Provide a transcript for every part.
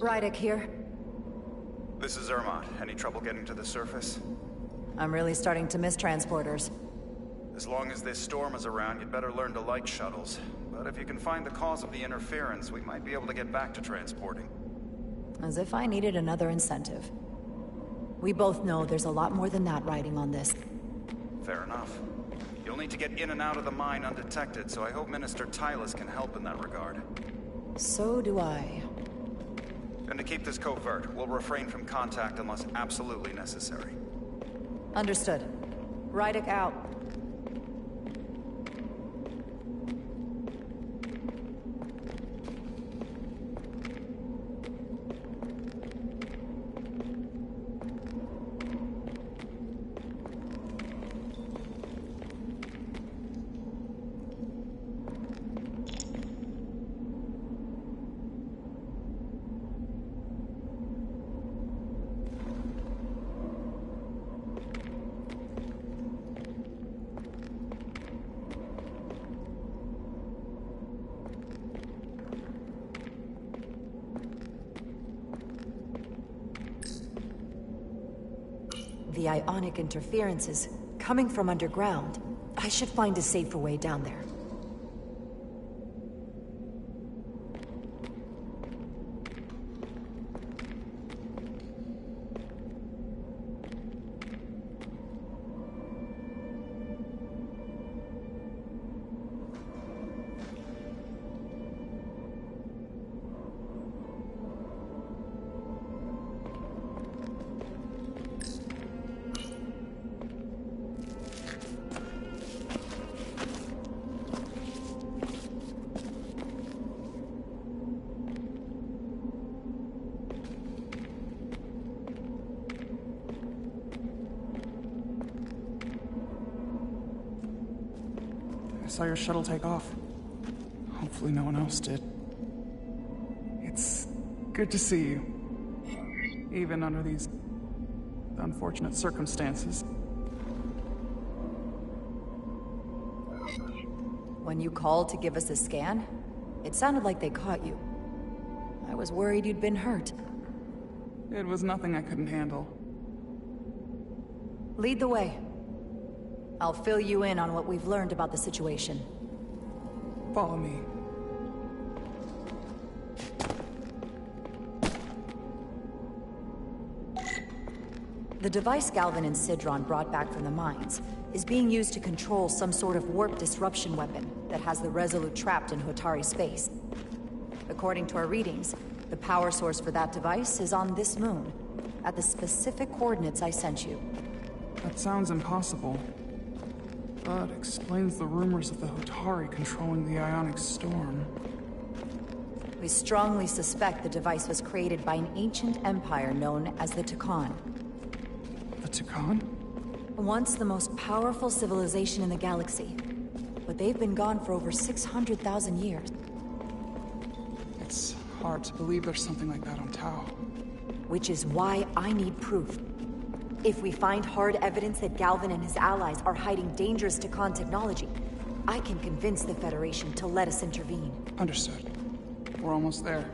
Rydick here. This is Ermont. Any trouble getting to the surface? I'm really starting to miss transporters. As long as this storm is around, you'd better learn to like shuttles. But if you can find the cause of the interference, we might be able to get back to transporting. As if I needed another incentive. We both know there's a lot more than that riding on this. Fair enough. You'll need to get in and out of the mine undetected, so I hope Minister Tylus can help in that regard. So do I. And to keep this covert, we'll refrain from contact unless absolutely necessary. Understood. Rydick out. The ionic interferences coming from underground. I should find a safer way down there. I saw your shuttle take off. Hopefully no one else did. It's good to see you. Even under these unfortunate circumstances. When you called to give us a scan, it sounded like they caught you. I was worried you'd been hurt. It was nothing I couldn't handle. Lead the way. I'll fill you in on what we've learned about the situation. Follow me. The device Galvin and Sidron brought back from the mines is being used to control some sort of warp disruption weapon that has the Resolute trapped in Hotari space. According to our readings, the power source for that device is on this moon, at the specific coordinates I sent you. That sounds impossible. But explains the rumors of the Hotari controlling the ionic storm. We strongly suspect the device was created by an ancient empire known as the Tukan. The Tukan? Once the most powerful civilization in the galaxy. But they've been gone for over 600,000 years. It's hard to believe there's something like that on Tau. Which is why I need proof. If we find hard evidence that Galvin and his allies are hiding dangerous Tukan technology, I can convince the Federation to let us intervene. Understood. We're almost there.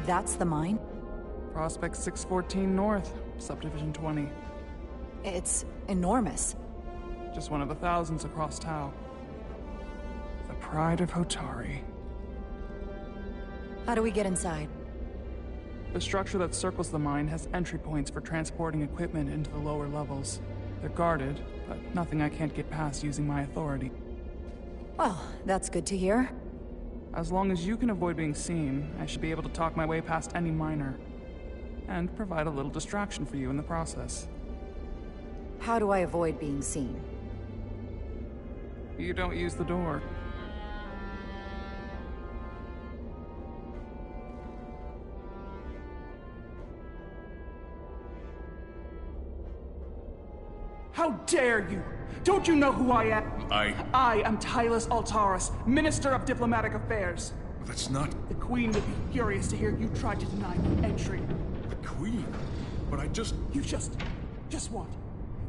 That's the mine? Prospect 614 North, Subdivision 20. It's enormous. Just one of the thousands across Tau. The pride of Hotari. How do we get inside? The structure that circles the mine has entry points for transporting equipment into the lower levels. They're guarded, but nothing I can't get past using my authority. Well, that's good to hear. As long as you can avoid being seen, I should be able to talk my way past any miner. And provide a little distraction for you in the process. How do I avoid being seen? You don't use the door. How dare you? Don't you know who I am? I am Tylus Altaris, Minister of Diplomatic Affairs. That's not... The Queen would be furious to hear you tried to deny me entry. the Queen. But I just... You just what?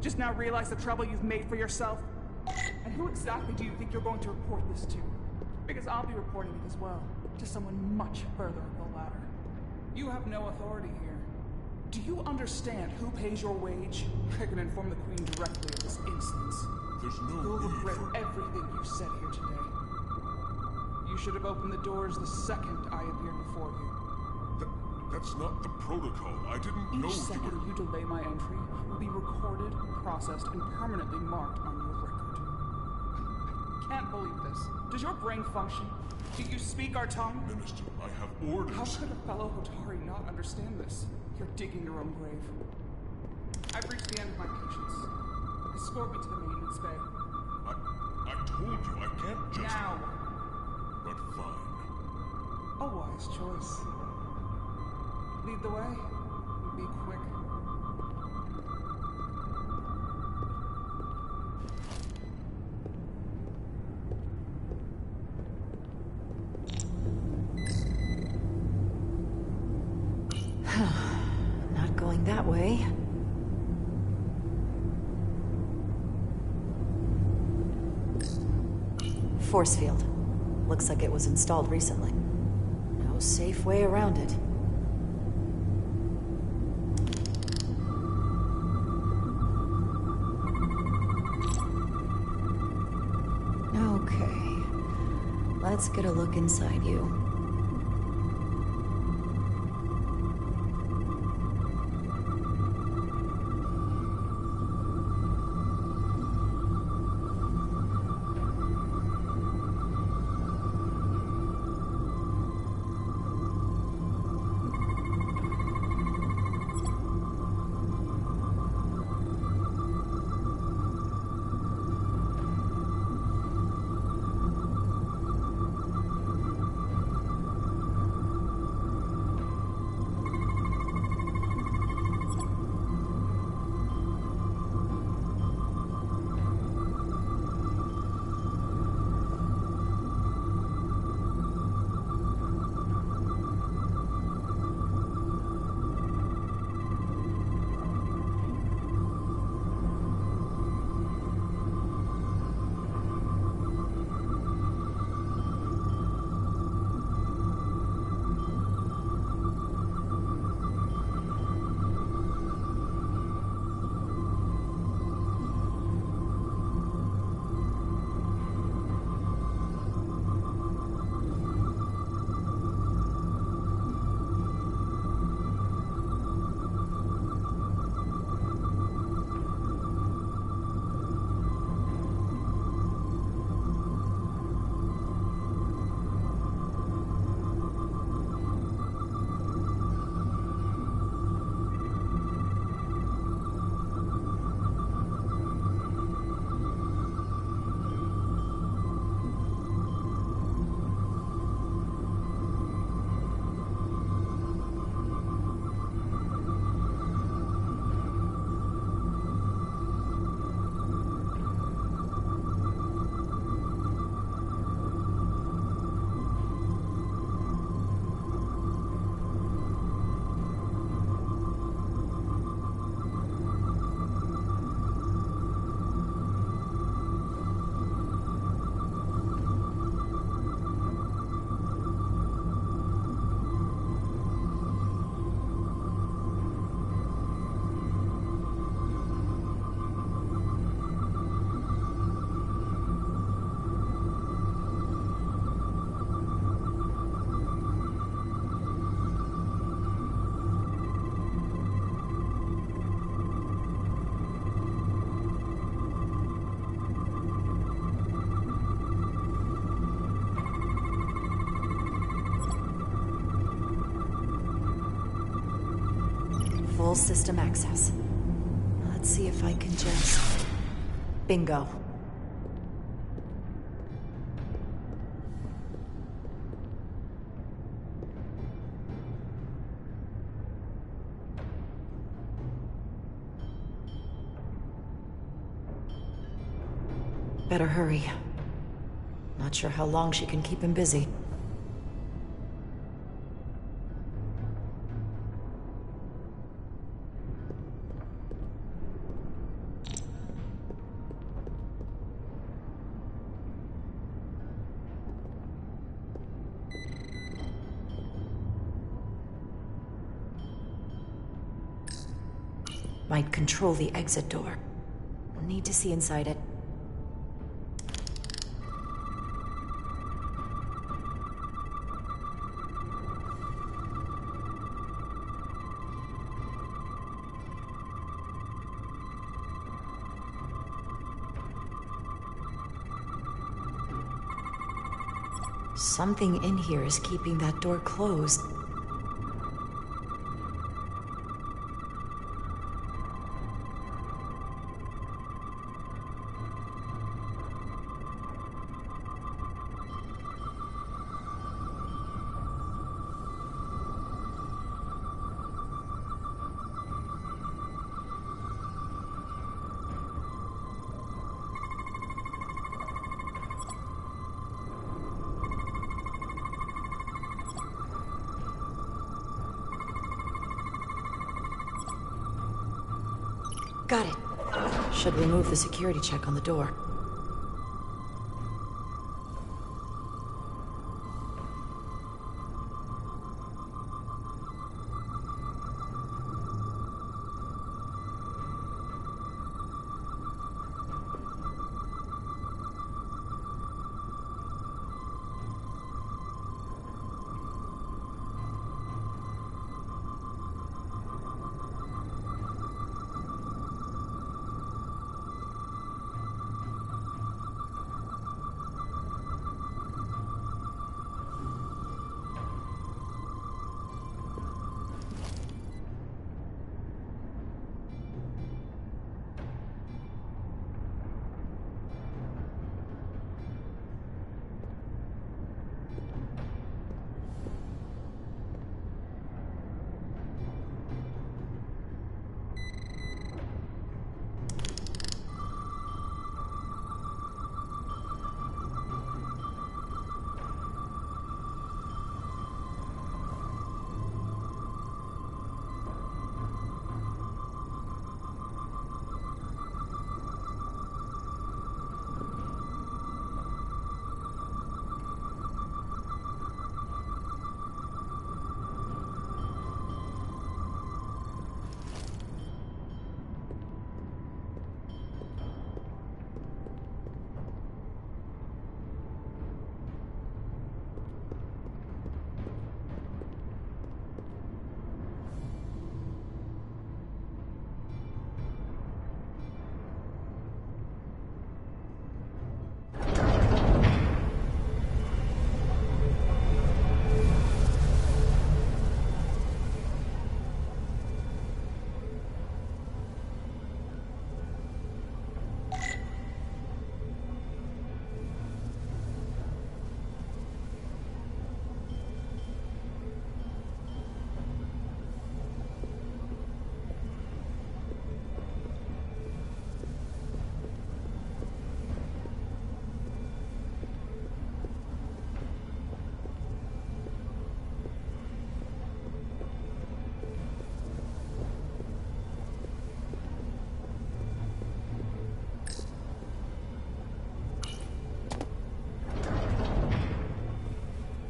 Just now realize the trouble you've made for yourself? And who exactly do you think you're going to report this to? Because I'll be reporting it as well, to someone much further up the ladder. You have no authority here. Do you understand who pays your wage? I can inform the Queen directly of this instance. There's no You'll need regret for... everything you said here today. You should have opened the doors the second I appeared before you. That's not the protocol. I didn't know Each second you you delay my entry will be recorded, processed, and permanently marked on your record. Can't believe this. Does your brain function? Do you speak our tongue? were... Minister, I have orders. How could a fellow Hotari not understand this? You're digging your own grave. I've reached the end of my patience. Escort me to the maintenance bay. I told you, I can't just... Now! But fine. A wise choice. Lead the way. Be quick. Not going that way. Force field. Looks like it was installed recently. No safe way around it. Okay. Let's get a look inside you. Full system access. Let's see if I can just... Bingo. Better hurry. Not sure how long she can keep him busy. Might control the exit door. We'll need to see inside it. Something in here is keeping that door closed. Got it. Should remove the security check on the door.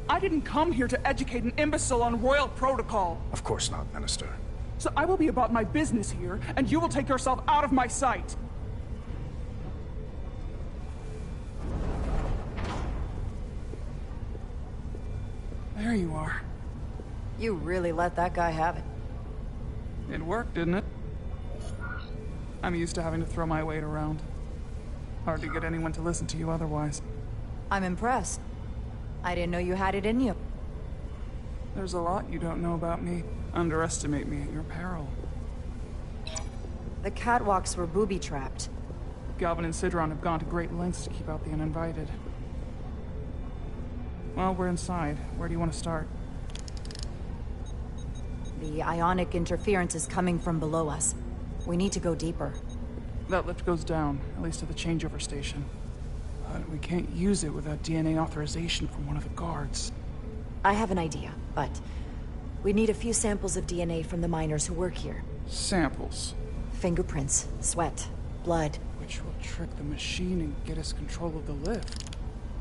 I didn't come here to educate an imbecile on royal protocol. Of course not, Minister. So I will be about my business here, and you will take yourself out of my sight. There you are. You really let that guy have it. It worked, didn't it? I'm used to having to throw my weight around. Hard to get anyone to listen to you otherwise. I'm impressed. I didn't know you had it in you. There's a lot you don't know about me. Underestimate me at your peril. The catwalks were booby-trapped. Galvin and Sidron have gone to great lengths to keep out the uninvited. Well, we're inside. Where do you want to start? The ionic interference is coming from below us. We need to go deeper. That lift goes down, at least to the changeover station. But we can't use it without DNA authorization from one of the guards. I have an idea, but we need a few samples of DNA from the miners who work here. Samples. Fingerprints, sweat, blood. Which will trick the machine and get us control of the lift.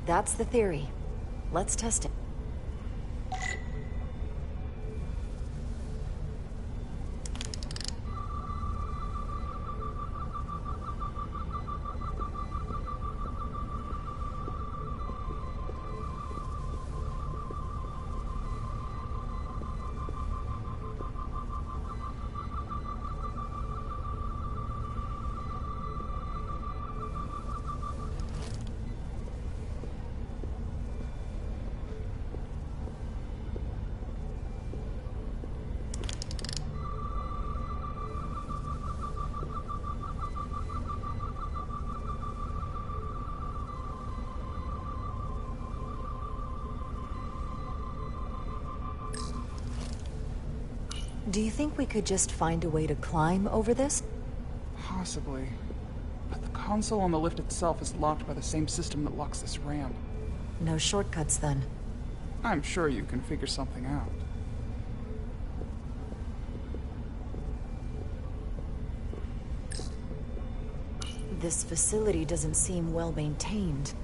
That's the theory. Let's test it. Do you think we could just find a way to climb over this? Possibly. But the console on the lift itself is locked by the same system that locks this ramp. No shortcuts, then. I'm sure you can figure something out. This facility doesn't seem well maintained.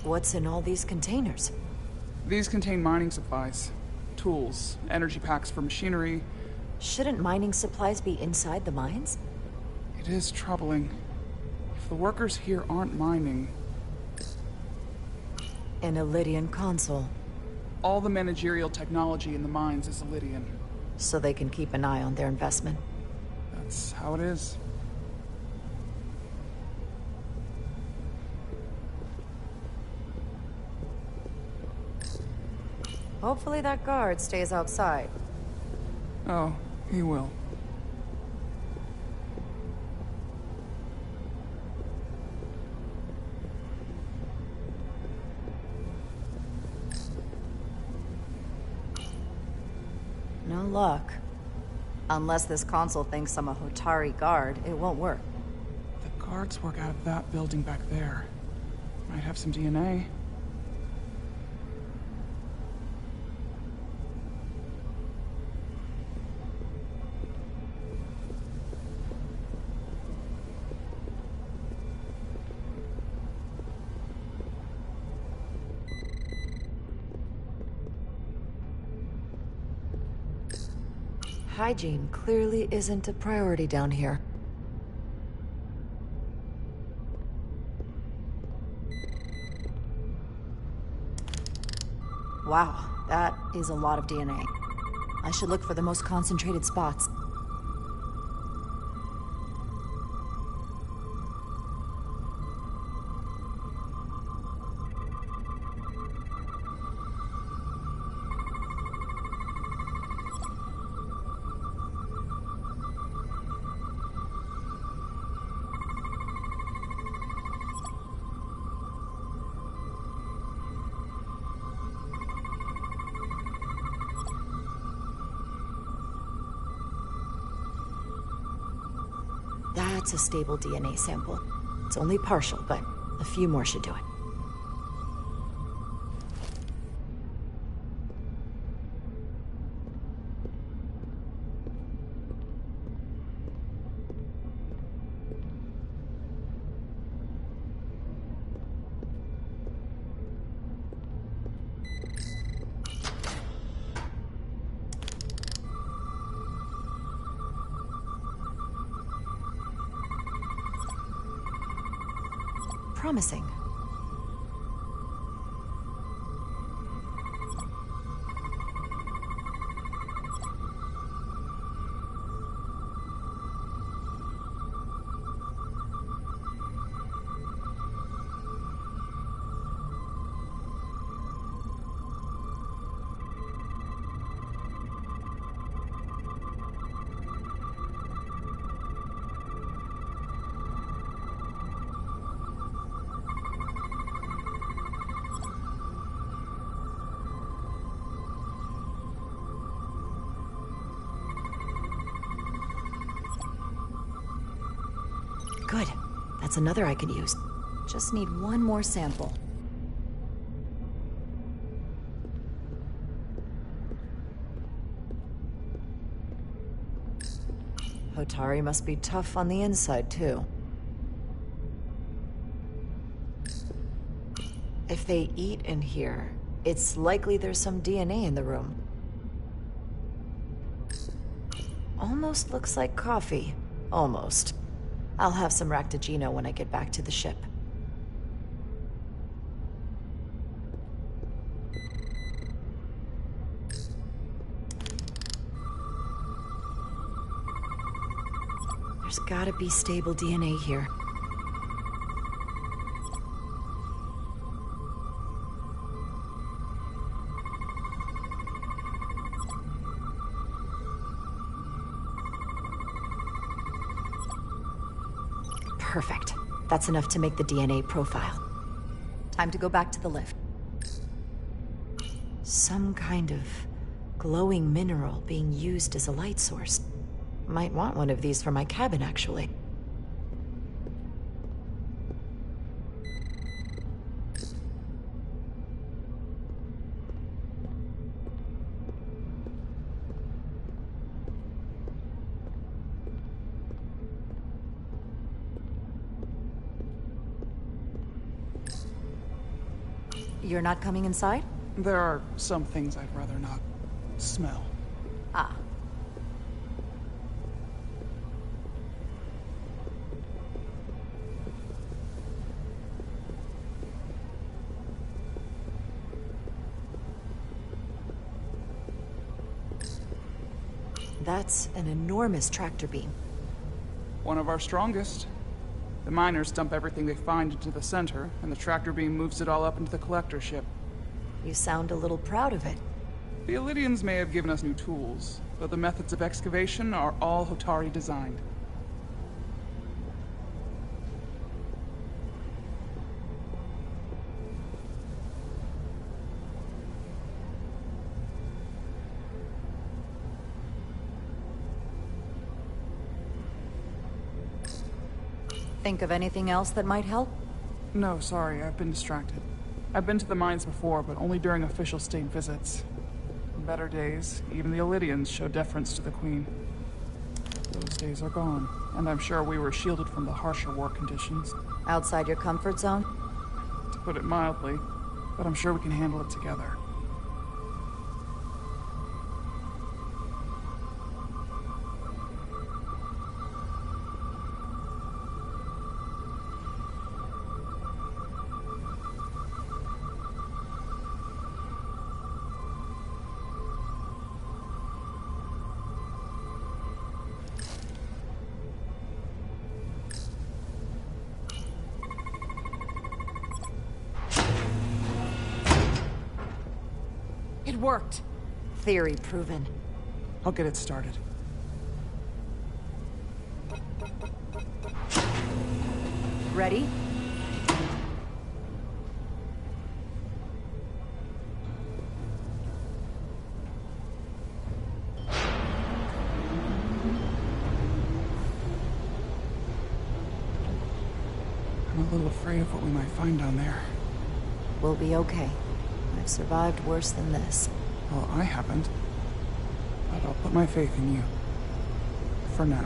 What's in all these containers? These contain mining supplies, tools, energy packs for machinery. Shouldn't mining supplies be inside the mines? It is troubling. If the workers here aren't mining... An Illydian console. All the managerial technology in the mines is Illydian. So they can keep an eye on their investment. That's how it is. Hopefully that guard stays outside. Oh, he will. No luck. Unless this console thinks I'm a Hotari guard, it won't work. The guards work out of that building back there. Might have some DNA. Hygiene clearly isn't a priority down here. Wow, that is a lot of DNA. I should look for the most concentrated spots. That's a stable DNA sample. It's only partial, but a few more should do it. Promising. Good. That's another I could use. Just need one more sample. Hotari must be tough on the inside, too. If they eat in here, it's likely there's some DNA in the room. Almost looks like coffee. Almost. I'll have some Ractigino when I get back to the ship. There's gotta be stable DNA here. Perfect. That's enough to make the DNA profile. Time to go back to the lift. Some kind of glowing mineral being used as a light source. Might want one of these for my cabin, actually. You're not coming inside? There are some things I'd rather not smell. Ah. That's an enormous tractor beam. One of our strongest. The miners dump everything they find into the center, and the tractor beam moves it all up into the collector ship. You sound a little proud of it. The Illidians may have given us new tools, but the methods of excavation are all Hotari designed. Think of anything else that might help? No, sorry, I've been distracted. I've been to the mines before, but only during official state visits. In better days, even the Illidians show deference to the Queen. Those days are gone, and I'm sure we were shielded from the harsher war conditions. Outside your comfort zone? To put it mildly, but I'm sure we can handle it together. It worked. Theory proven. I'll get it started. Ready? I'm a little afraid of what we might find down there. We'll be okay. I've survived worse than this. Well, I haven't. But I'll put my faith in you. For now.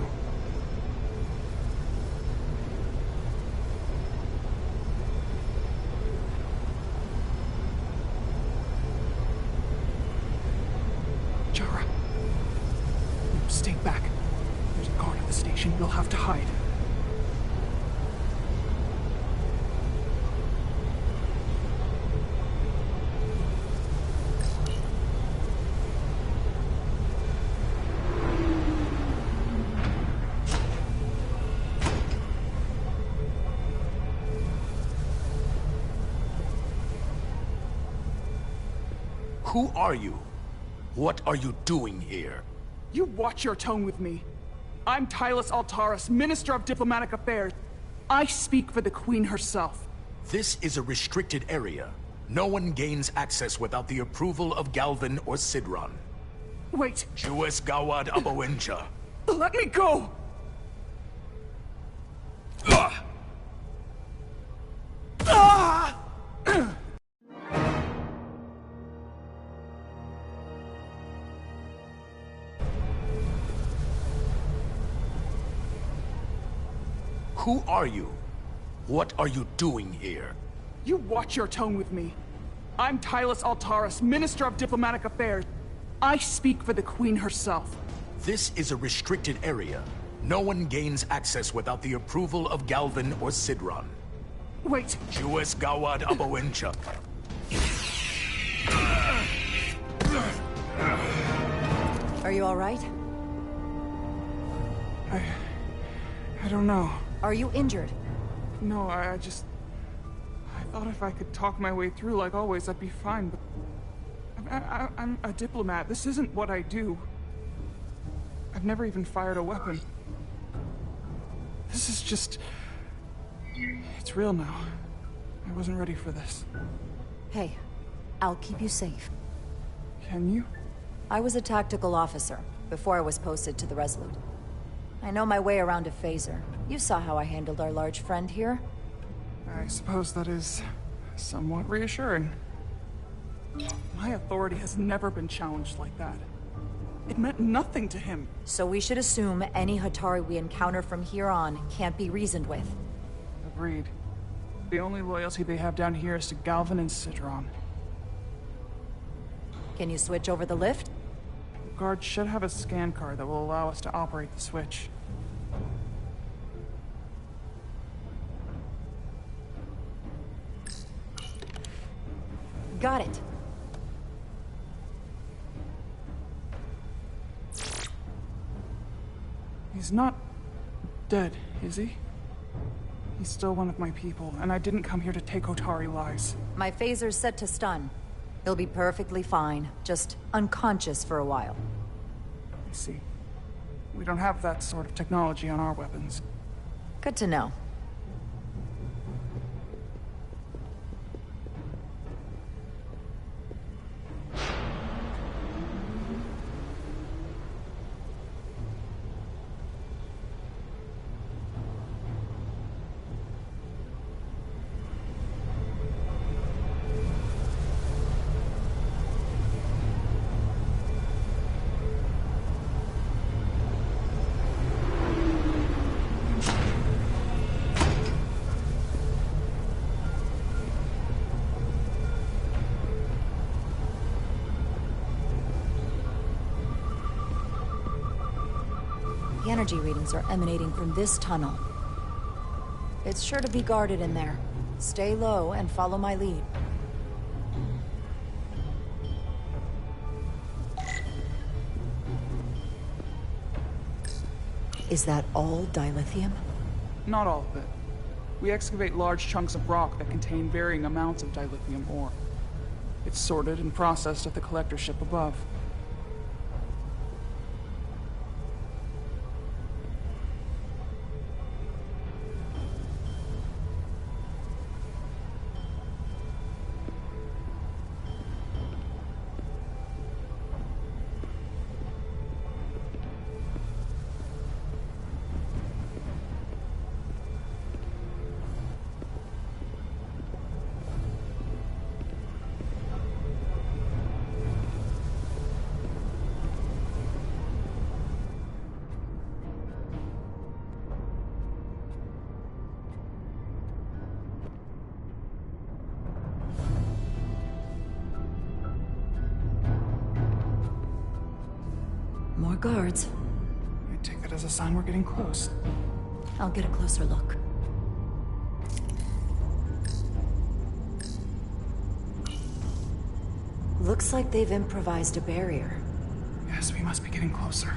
Jara. Stay back. There's a guard at the station. You'll have to hide. Who are you? What are you doing here? You watch your tone with me. I'm Tylus Altaris, Minister of Diplomatic Affairs. I speak for the Queen herself. This is a restricted area. No one gains access without the approval of Galvin or Sidron. Wait, Jues Gawad Abawenja. let me go! Who are you? What are you doing here? You watch your tone with me. I'm Tylus Altaris, Minister of Diplomatic Affairs. I speak for the Queen herself. This is a restricted area. No one gains access without the approval of Galvin or Sidron. Wait, Jues Gawad Abawencha. Are you all right? I don't know. Are you injured? No, I thought if I could talk my way through like always, I'd be fine, but... I'm a diplomat. This isn't what I do. I've never even fired a weapon. This is just... It's real now. I wasn't ready for this. Hey, I'll keep you safe. Can you? I was a tactical officer before I was posted to the Resolute. I know my way around a phaser. You saw how I handled our large friend here. I suppose that is somewhat reassuring. My authority has never been challenged like that. It meant nothing to him. So we should assume any Hatari we encounter from here on can't be reasoned with. Agreed. The only loyalty they have down here is to Galvin and Sidron. Can you switch over the lift? The guard should have a scan card that will allow us to operate the switch. Got it. He's not dead, is he? He's still one of my people, and I didn't come here to take Hatari lies. My phaser's set to stun. He'll be perfectly fine, just unconscious for a while. I see. We don't have that sort of technology on our weapons. Good to know. The energy readings are emanating from this tunnel. It's sure to be guarded in there. Stay low and follow my lead. Is that all dilithium? Not all of it. We excavate large chunks of rock that contain varying amounts of dilithium ore. It's sorted and processed at the collector ship above. More guards. I take that as a sign we're getting close. I'll get a closer look. Looks like they've improvised a barrier. Yes, we must be getting closer.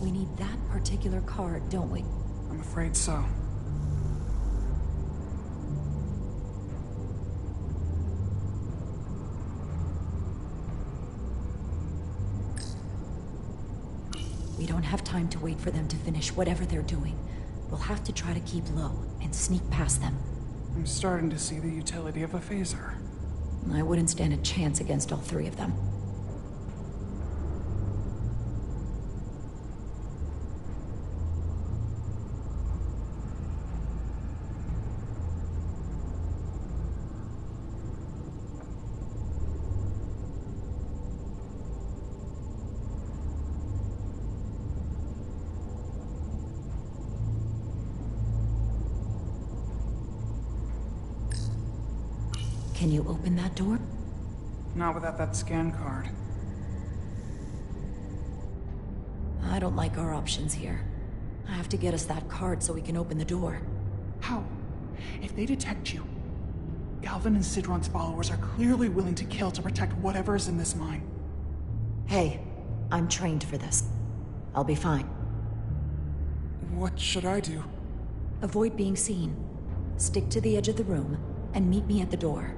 We need that particular card, don't we? I'm afraid so. We don't have time to wait for them to finish whatever they're doing. We'll have to try to keep low and sneak past them. I'm starting to see the utility of a phaser. I wouldn't stand a chance against all three of them. Can you open that door? Not without that scan card. I don't like our options here. I have to get us that card so we can open the door. How? If they detect you, Galvin and Sidron's followers are clearly willing to kill to protect whatever is in this mine. Hey, I'm trained for this. I'll be fine. What should I do? Avoid being seen. Stick to the edge of the room and meet me at the door.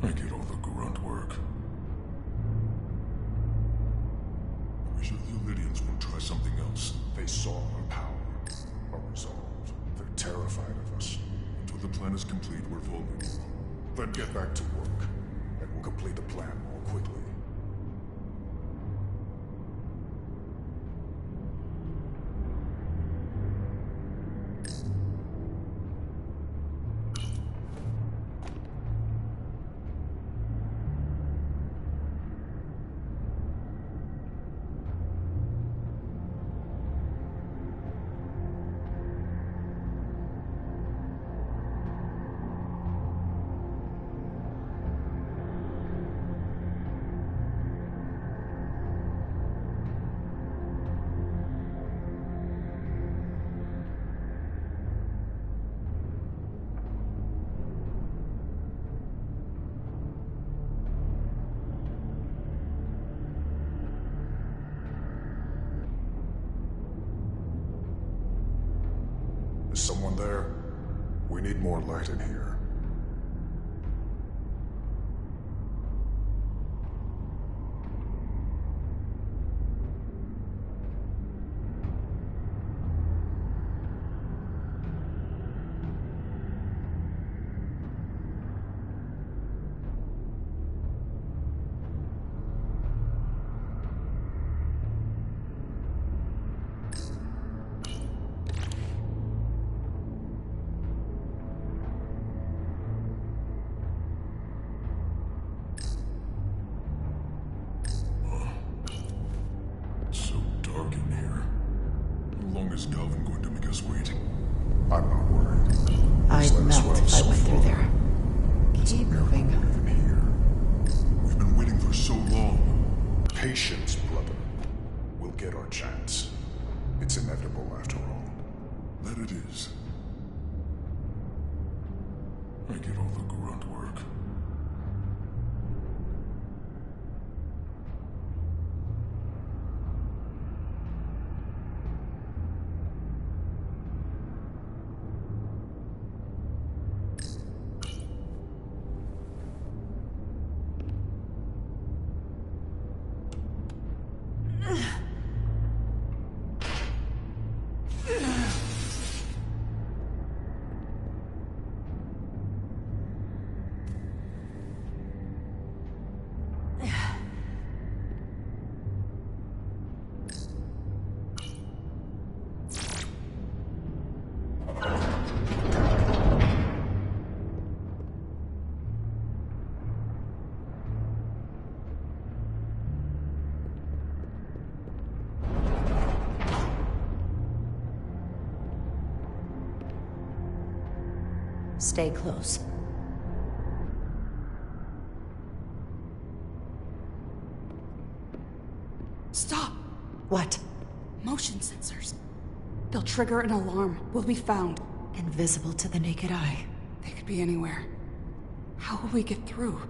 I get all the grunt work. I'm sure the Lydians won't try something else. They saw our power, our resolve. They're terrified of us. Until the plan is complete, we're vulnerable. Then get back to work, and we'll complete the plan more quickly. Is someone there? We need more light in here. Is Galvin going to make us wait? I'm not worried. I'd This melt well if I so went through far. there. Keep moving. Even here. We've been waiting for so long. Patience, brother. We'll get our chance. It's inevitable after all. That it is. I get all the grunt work. Stay close. Stop! What? Motion sensors. They'll trigger an alarm. We'll be found. Invisible to the naked eye. They could be anywhere. How will we get through?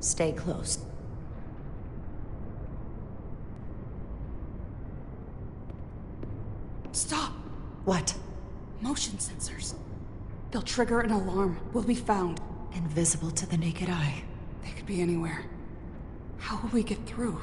Stay close. Stop! What? Motion sensors. They'll trigger an alarm. We'll be found. Invisible to the naked eye. They could be anywhere. How will we get through?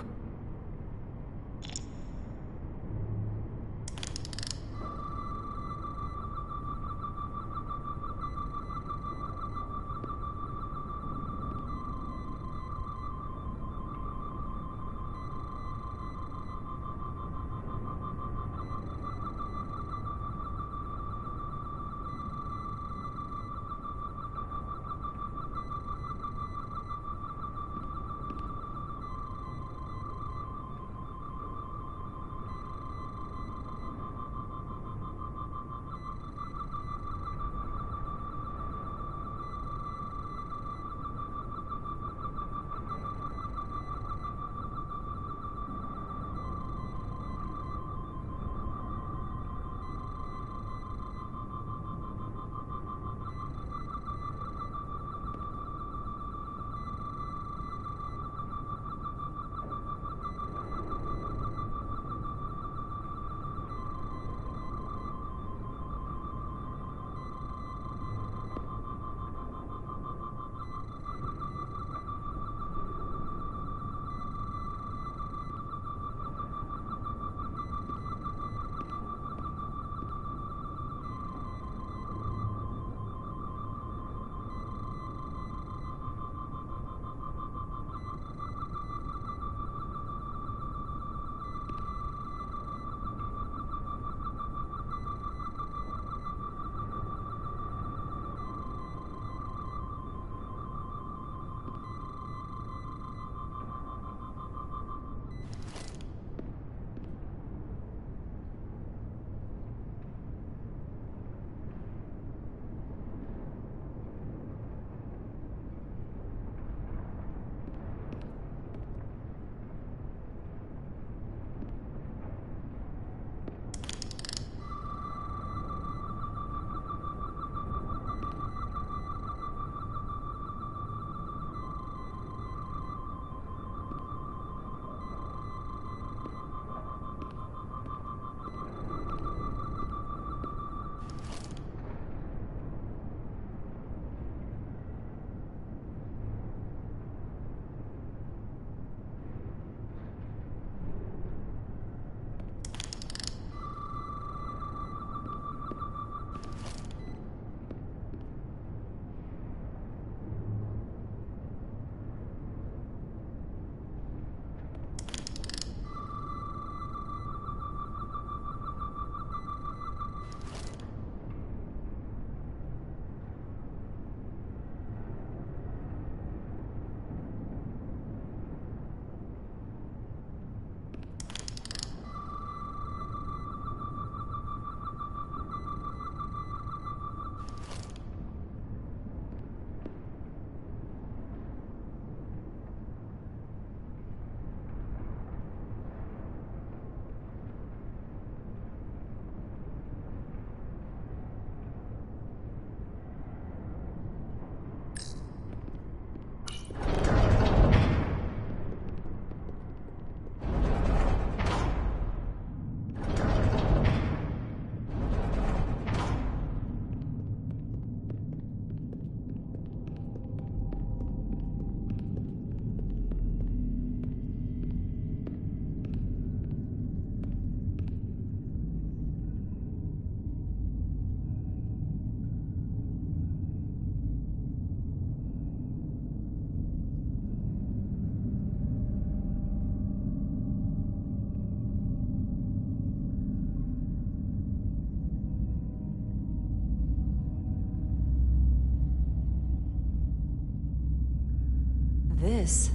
This...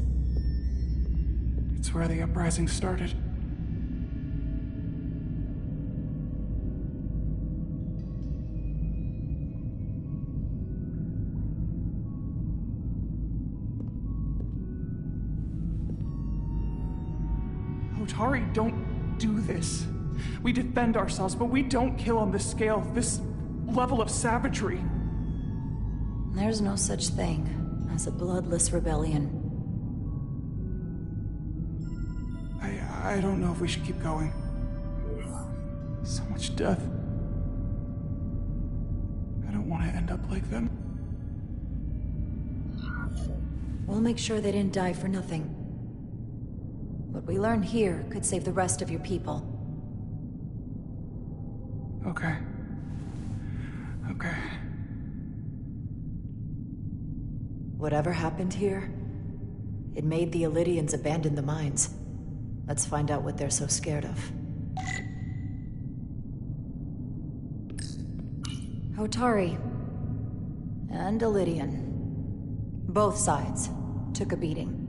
It's where the uprising started. Hotari don't do this. We defend ourselves, but we don't kill on this scale, this level of savagery. There's no such thing as a bloodless rebellion. I don't know if we should keep going. So much death. I don't want to end up like them. We'll make sure they didn't die for nothing. What we learn here could save the rest of your people. Okay. Okay. Whatever happened here, it made the Elydians abandon the mines. Let's find out what they're so scared of. Hotari and Elydian. Both sides took a beating.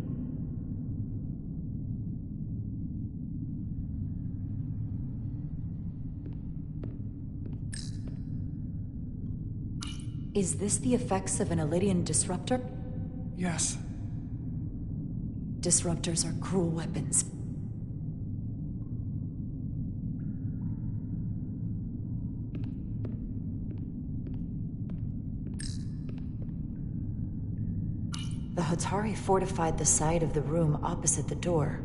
Is this the effects of an Elydian disruptor? Yes. Disruptors are cruel weapons. The Hotari fortified the side of the room opposite the door.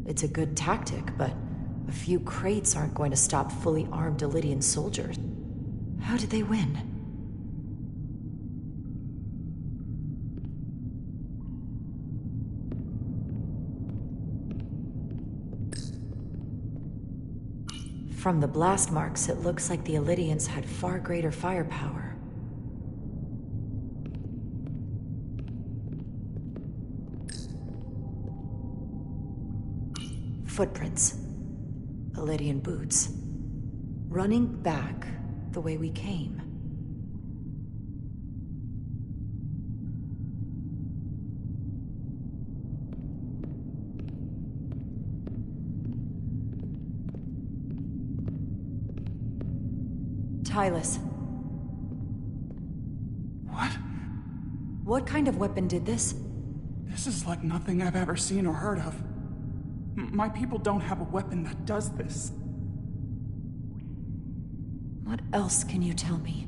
It's a good tactic, but a few crates aren't going to stop fully armed Elydian soldiers. How did they win? From the blast marks, it looks like the Elydians had far greater firepower. Footprints. Elydian boots. Running back the way we came. Tylus. What? What kind of weapon did this? This is like nothing I've ever seen or heard of. My people don't have a weapon that does this. What else can you tell me?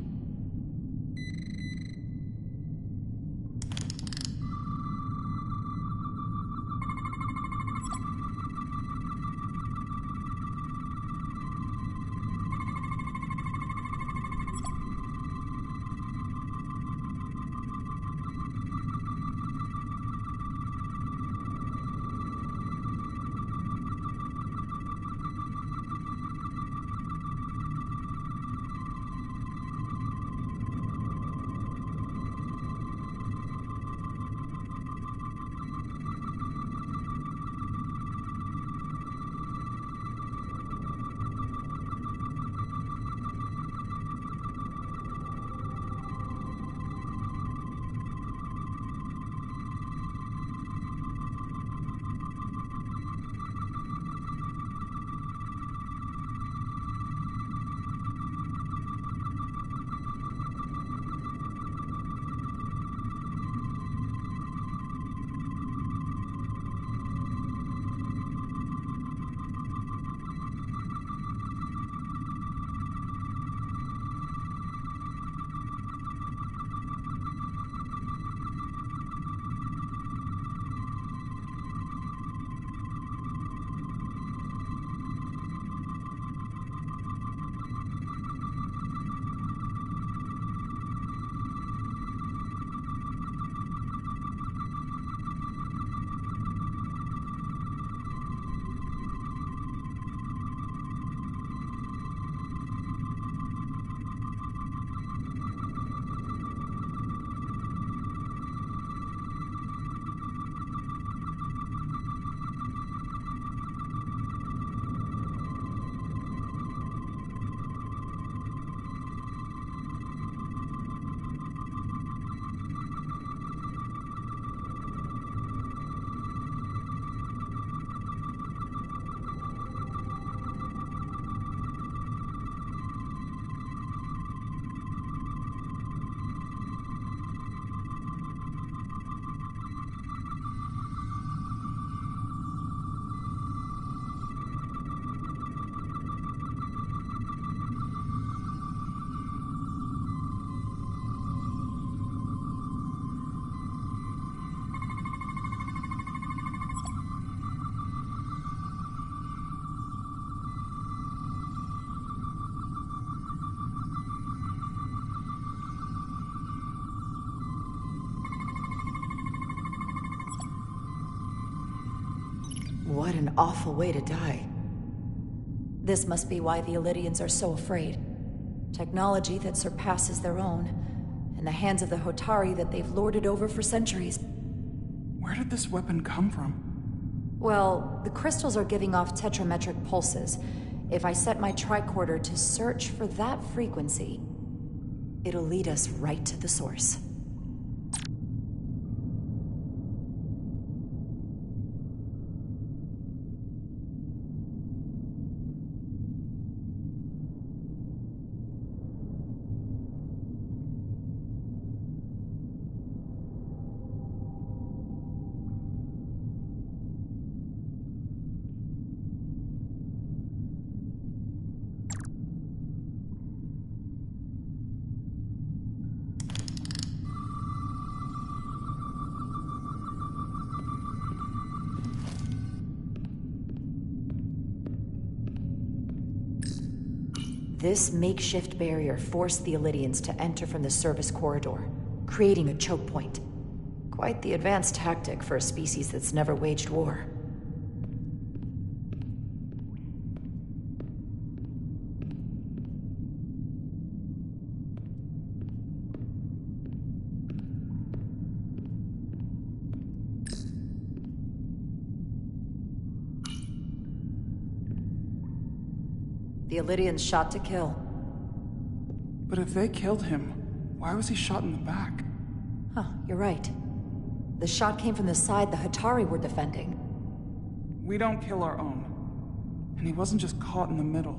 What an awful way to die. This must be why the Elydians are so afraid. Technology that surpasses their own, in the hands of the Hotari that they've lorded over for centuries. Where did this weapon come from? Well, the crystals are giving off tetrametric pulses. If I set my tricorder to search for that frequency, it'll lead us right to the source. This makeshift barrier forced the Elydians to enter from the service corridor, creating a choke point. Quite the advanced tactic for a species that's never waged war. The Elydians shot to kill. But if they killed him, why was he shot in the back? Huh, you're right. The shot came from the side the Hotari were defending. We don't kill our own. And he wasn't just caught in the middle.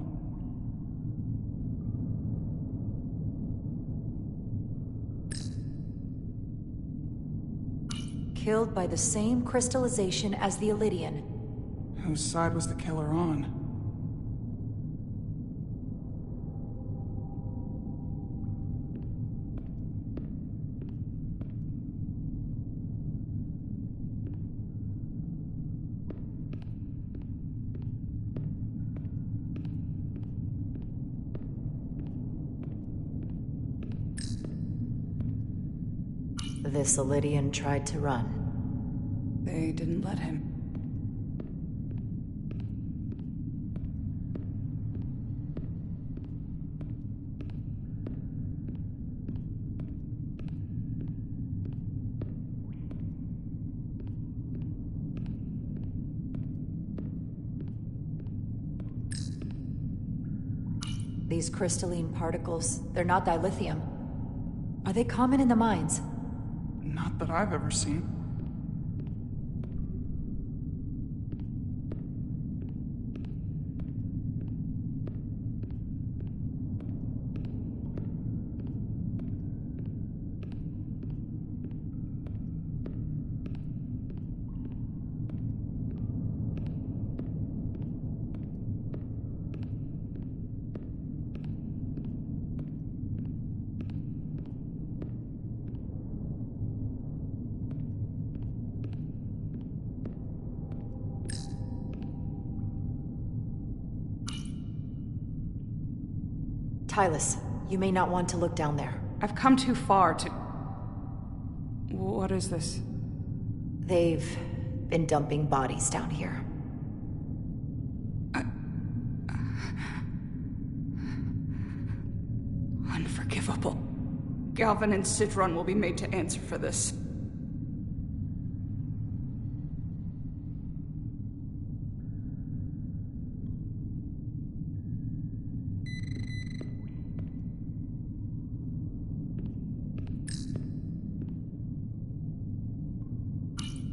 Killed by the same crystallization as the Elydian. Whose side was the killer on? This Elydian tried to run. They didn't let him. These crystalline particles, they're not dilithium. Are they common in the mines? Not that I've ever seen. Tylus, you may not want to look down there. I've come too far to... What is this? They've been dumping bodies down here. Unforgivable. Galvin and Sidron will be made to answer for this.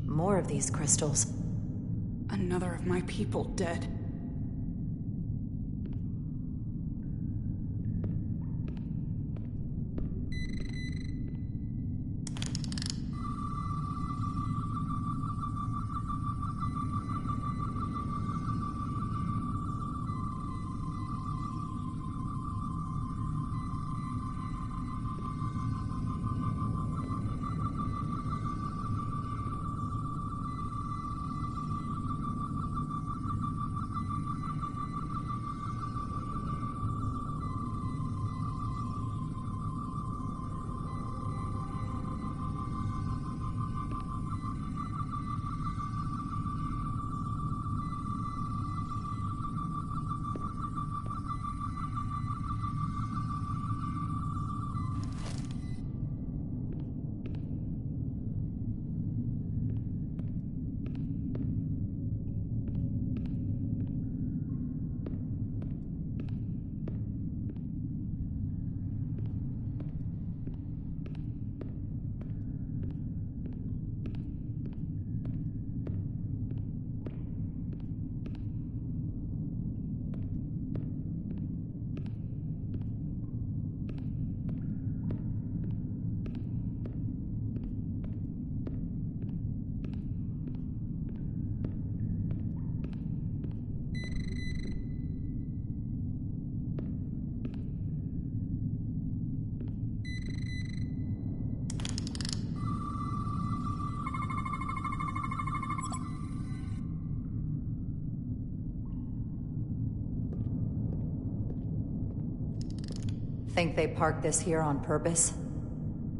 More of these crystals. Another of my people dead. Think they parked this here on purpose?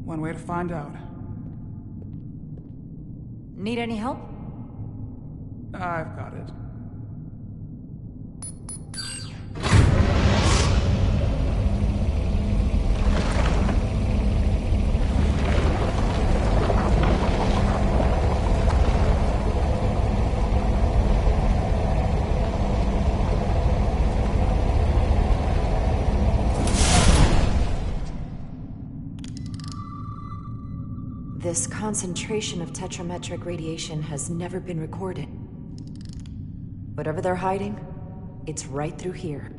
One way to find out. Need any help? I've got it. This concentration of tetrametric radiation has never been recorded. Whatever they're hiding, it's right through here.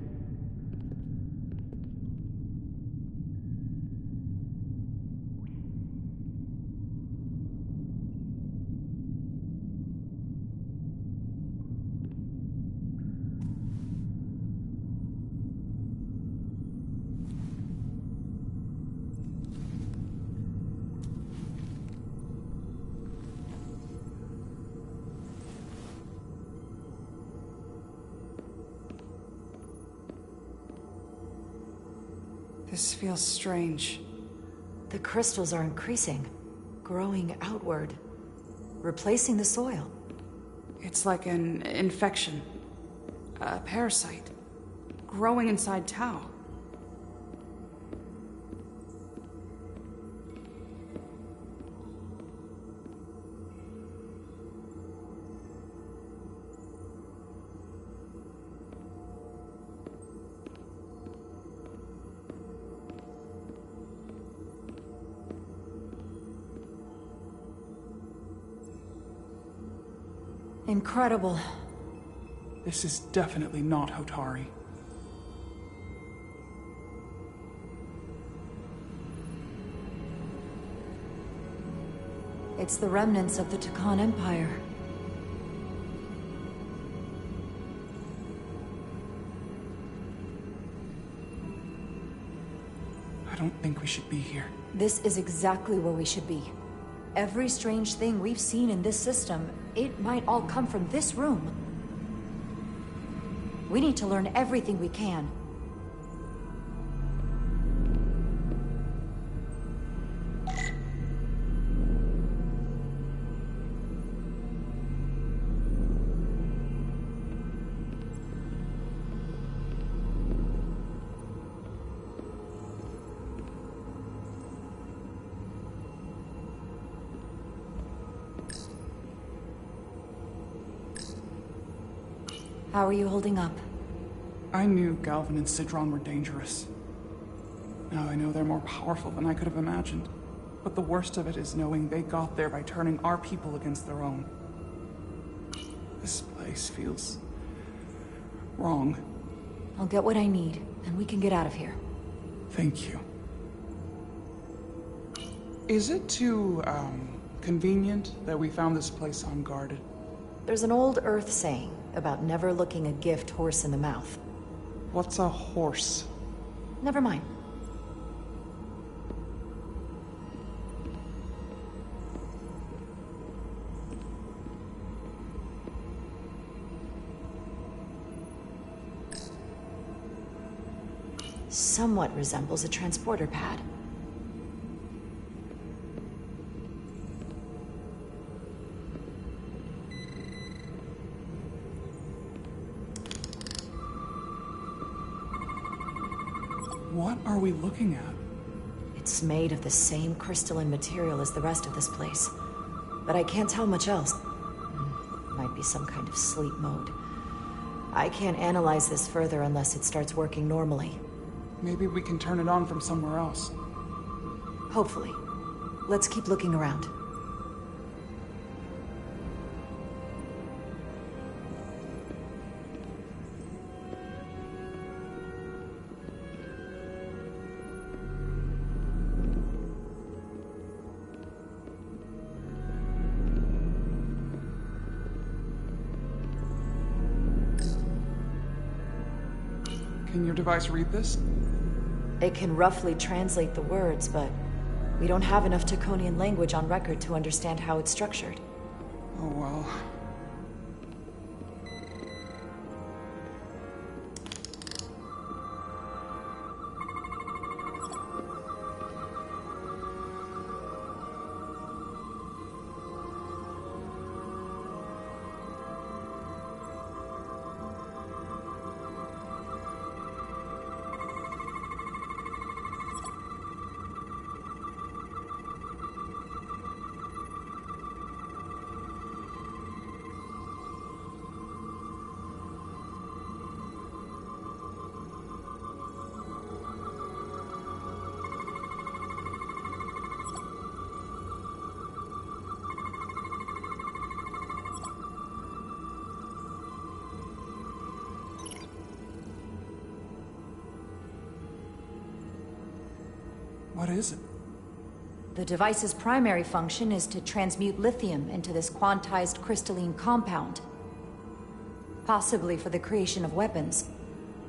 This feels strange. The crystals are increasing, growing outward, replacing the soil. It's like an infection. A parasite. Growing inside Tau. Incredible. This is definitely not Hotari. It's the remnants of the Takan Empire. I don't think we should be here. This is exactly where we should be. Every strange thing we've seen in this system, it might all come from this room. We need to learn everything we can. How are you holding up? I knew Galvin and Sidron were dangerous. Now I know they're more powerful than I could have imagined. But the worst of it is knowing they got there by turning our people against their own. This place feels wrong. I'll get what I need, and we can get out of here. Thank you. Is it too, convenient that we found this place unguarded? There's an old Earth saying about never looking a gift horse in the mouth. What's a horse? Never mind. Somewhat resembles a transporter pad. What are we looking at? It's made of the same crystalline material as the rest of this place, but I can't tell much else. Might be some kind of sleep mode. I can't analyze this further unless it starts working normally. Maybe we can turn it on from somewhere else. Hopefully. Let's keep looking around. Can your device read this? It can roughly translate the words, but we don't have enough Taconian language on record to understand how it's structured. Oh well. What is it? The device's primary function is to transmute lithium into this quantized crystalline compound. Possibly for the creation of weapons.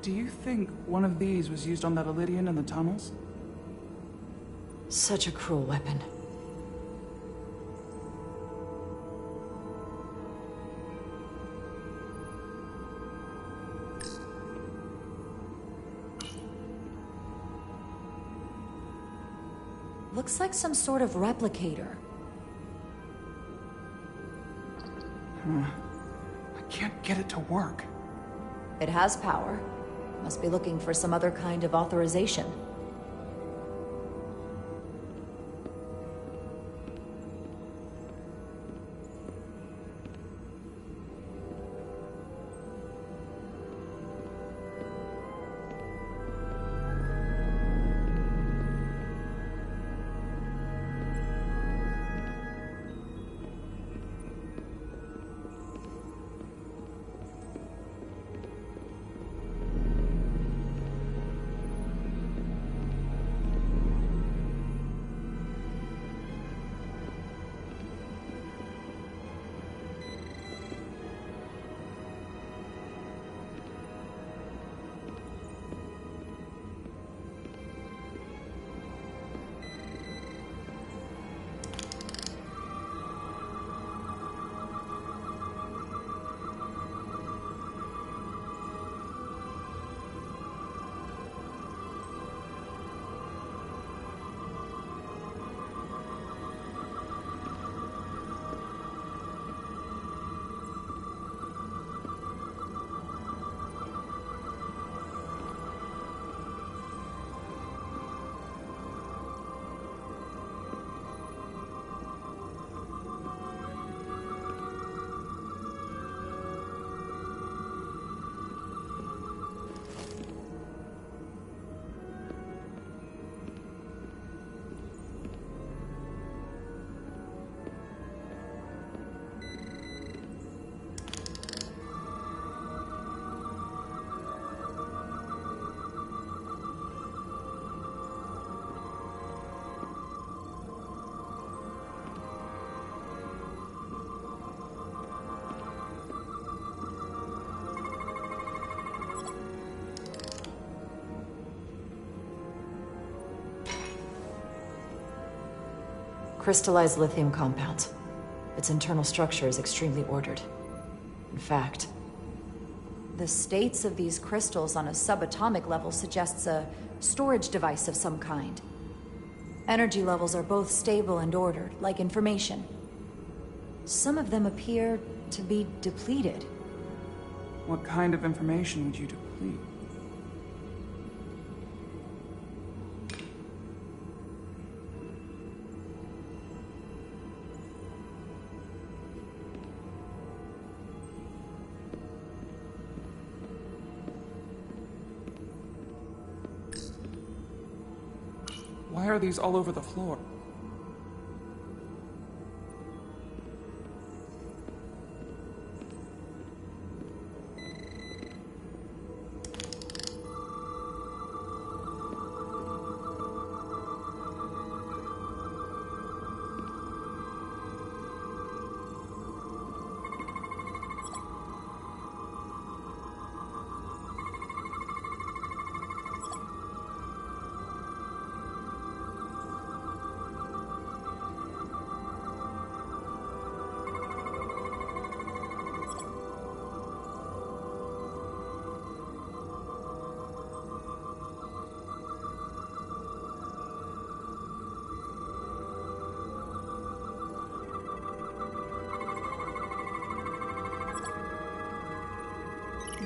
Do you think one of these was used on that Elydian in the tunnels? Such a cruel weapon. Looks like some sort of replicator. I can't get it to work. It has power. Must be looking for some other kind of authorization. Crystallized lithium compound. Its internal structure is extremely ordered. In fact, the states of these crystals on a subatomic level suggests a storage device of some kind. Energy levels are both stable and ordered, like information. Some of them appear to be depleted. What kind of information would you deplete? Why are these all over the floor?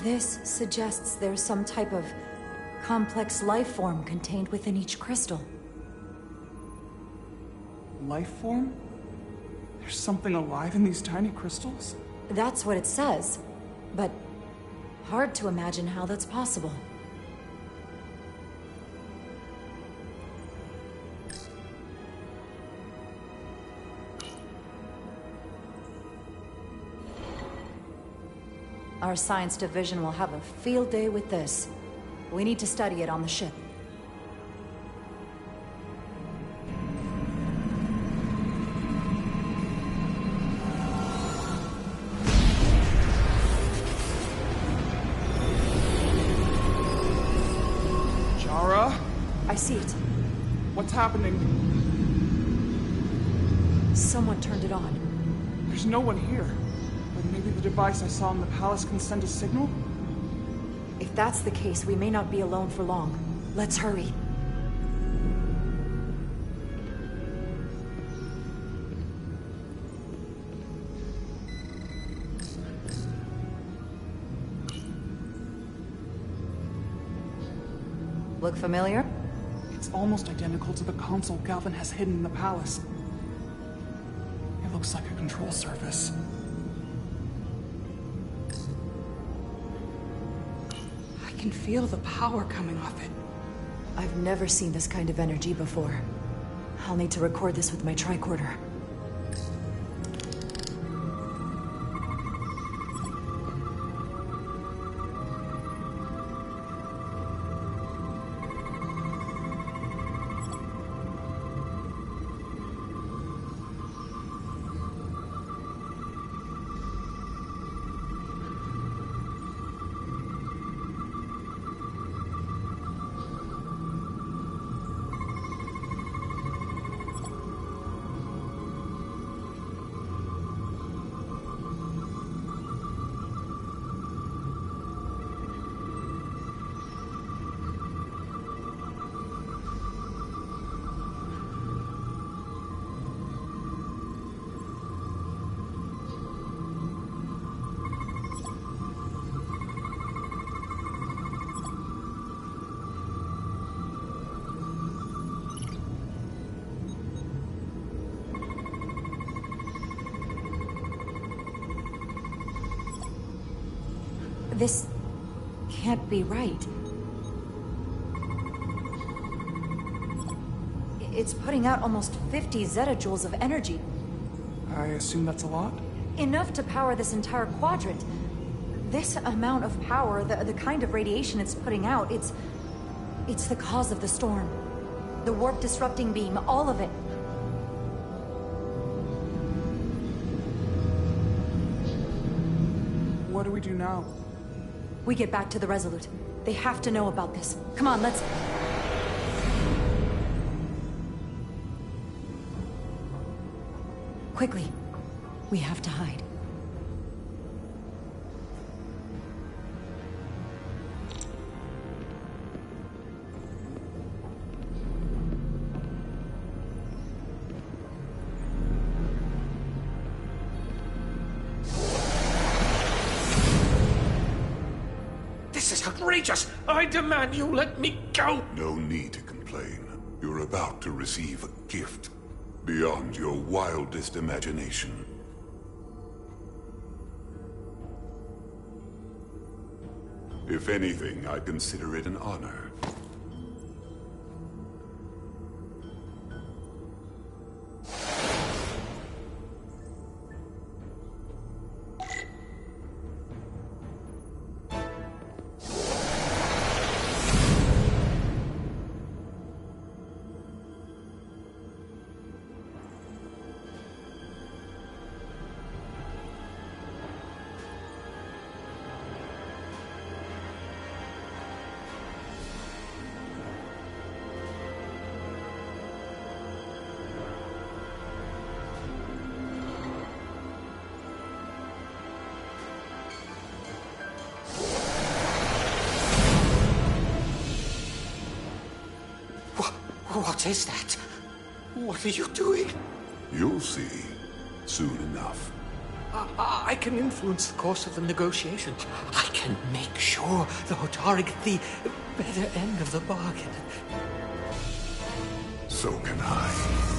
This suggests there's some type of complex life form contained within each crystal. Life form? There's something alive in these tiny crystals? That's what it says, but hard to imagine how that's possible. Our science division will have a field day with this. We need to study it on the ship. see it. What's happening? Someone turned it on. There's no one here. But maybe the device I saw in the palace can send a signal? If that's the case, we may not be alone for long. Let's hurry. Look familiar? It's almost identical to the console Galvin has hidden in the palace. It looks like a control surface. I can feel the power coming off it. I've never seen this kind of energy before. I'll need to record this with my tricorder. This can't be right. It's putting out almost 50 zettajoules of energy. I assume that's a lot? Enough to power this entire quadrant. This amount of power, the kind of radiation it's putting out, it's the cause of the storm. The warp disrupting beam, all of it. What do we do now? We get back to the Resolute. They have to know about this. Come on, let's... Quickly. We have to hide. This is outrageous! I demand you let me go! No need to complain. You're about to receive a gift beyond your wildest imagination. If anything, I consider it an honor. What is that? What are you doing? You'll see soon enough. I can influence the course of the negotiations. I can make sure the Hotari get the better end of the bargain. So can I.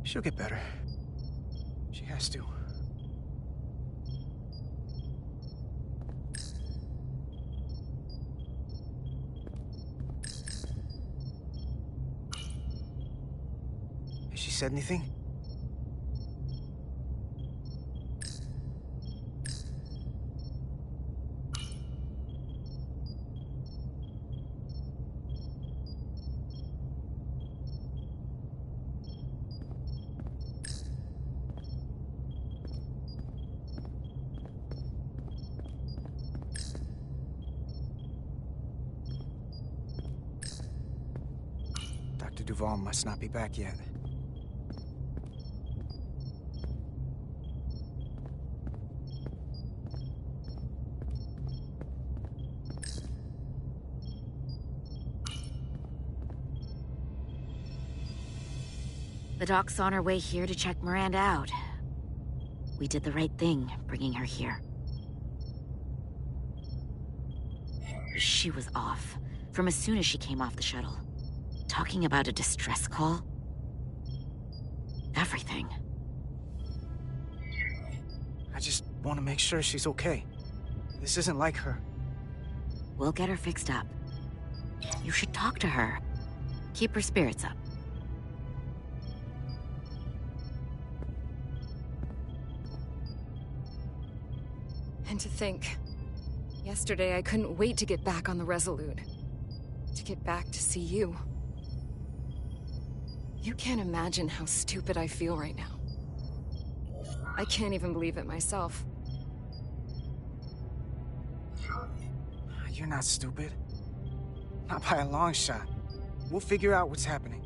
She'll get better. She has to. said anything? Dr. Duval must not be back yet. The doc's on her way here to check Miranda out. We did the right thing, bringing her here. She was off, from as soon as she came off the shuttle. Talking about a distress call? Everything. I just want to make sure she's okay. This isn't like her. We'll get her fixed up. You should talk to her. Keep her spirits up. And to think, yesterday I couldn't wait to get back on the Resolute. To get back to see you. You can't imagine how stupid I feel right now. I can't even believe it myself. You're not stupid. Not by a long shot. We'll figure out what's happening.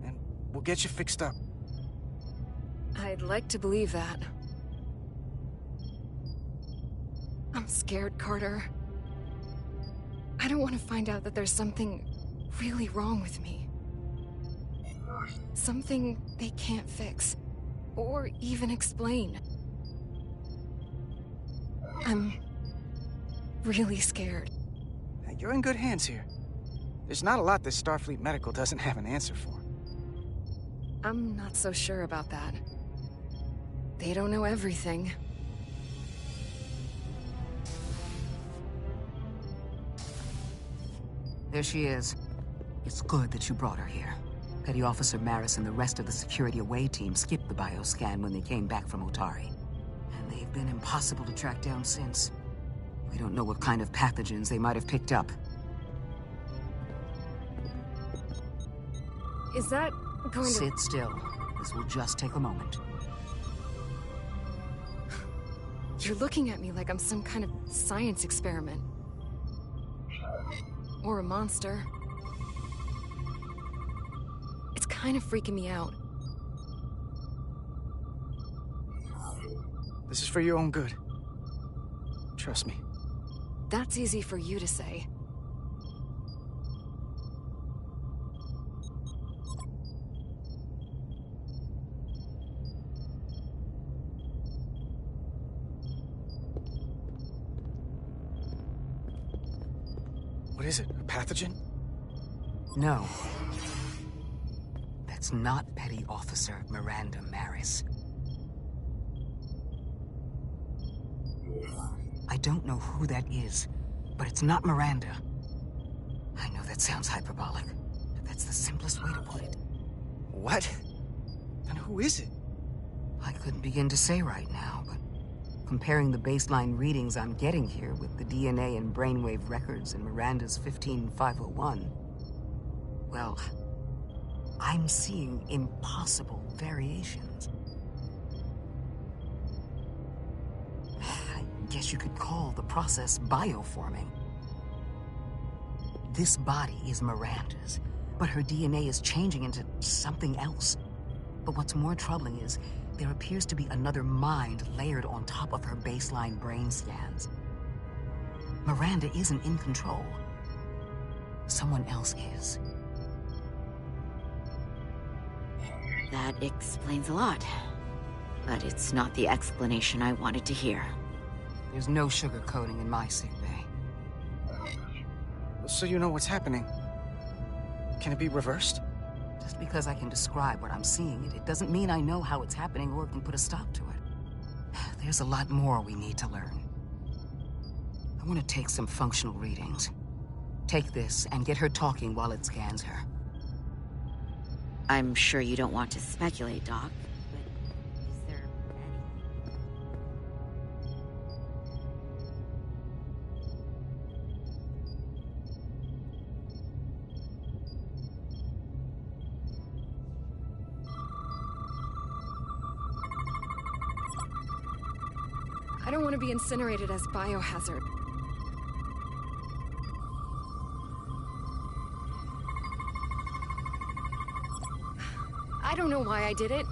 And we'll get you fixed up. I'd like to believe that. I'm scared, Carter. I don't want to find out that there's something really wrong with me. Something they can't fix, or even explain. I'm really scared. You're in good hands here. There's not a lot that Starfleet Medical doesn't have an answer for. I'm not so sure about that. They don't know everything. There she is. It's good that you brought her here. Petty Officer Maris and the rest of the security away team skipped the bioscan when they came back from Otari. And they've been impossible to track down since. We don't know what kind of pathogens they might have picked up. Is that going to... Sit still. This will just take a moment. You're looking at me like I'm some kind of science experiment. Or a monster. It's kind of freaking me out. This is for your own good. Trust me. That's easy for you to say. What is it? A pathogen? No. That's not Petty Officer Miranda Maris. I don't know who that is, but it's not Miranda. I know that sounds hyperbolic, but that's the simplest way to put it. What? Then who is it? I couldn't begin to say right now, but comparing the baseline readings I'm getting here with the DNA and brainwave records in Miranda's 15501, well, I'm seeing impossible variations. I guess you could call the process bioforming. This body is Miranda's, but her DNA is changing into something else. But what's more troubling is there appears to be another mind layered on top of her baseline brain scans. Miranda isn't in control. Someone else is. That explains a lot. But it's not the explanation I wanted to hear. There's no sugarcoating in my sickbay. So you know what's happening. Can it be reversed? Just because I can describe what I'm seeing, it doesn't mean I know how it's happening or can put a stop to it. There's a lot more we need to learn. I want to take some functional readings. Take this and get her talking while it scans her. I'm sure you don't want to speculate, Doc, but is there I don't want to be incinerated as biohazard. I don't know why I did it.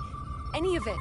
Any of it.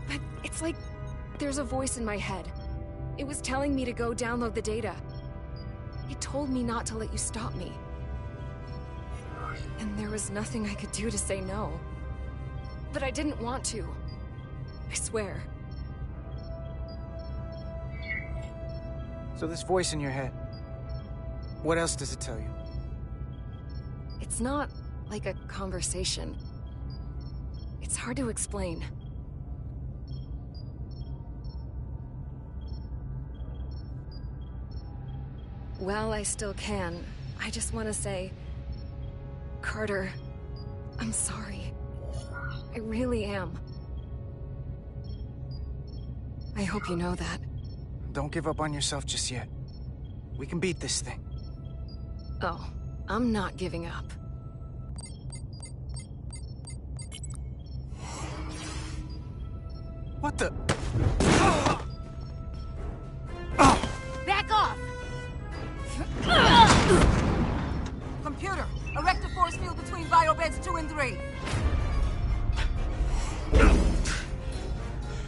But it's like there's a voice in my head. It was telling me to go download the data. It told me not to let you stop me. And there was nothing I could do to say no. But I didn't want to. I swear. So this voice in your head, what else does it tell you? It's not like a conversation. It's hard to explain. While I still can, I just want to say, Carter, I'm sorry. I really am. I hope you know that. Don't give up on yourself just yet. We can beat this thing. Oh, I'm not giving up. What the? Back off! Computer, erect a force field between biobeds 2 and 3.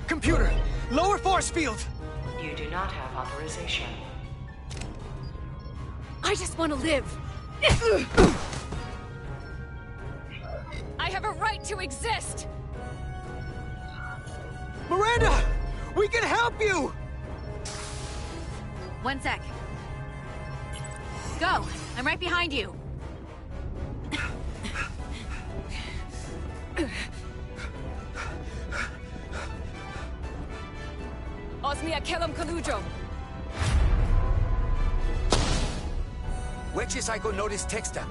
Computer, lower force field! You do not have authorization. I just want to live. I have a right to exist! Miranda! We can help you! 1 sec. Go! I'm right behind you. Osmia Kellam Kaludro. Wedges I go notice texta.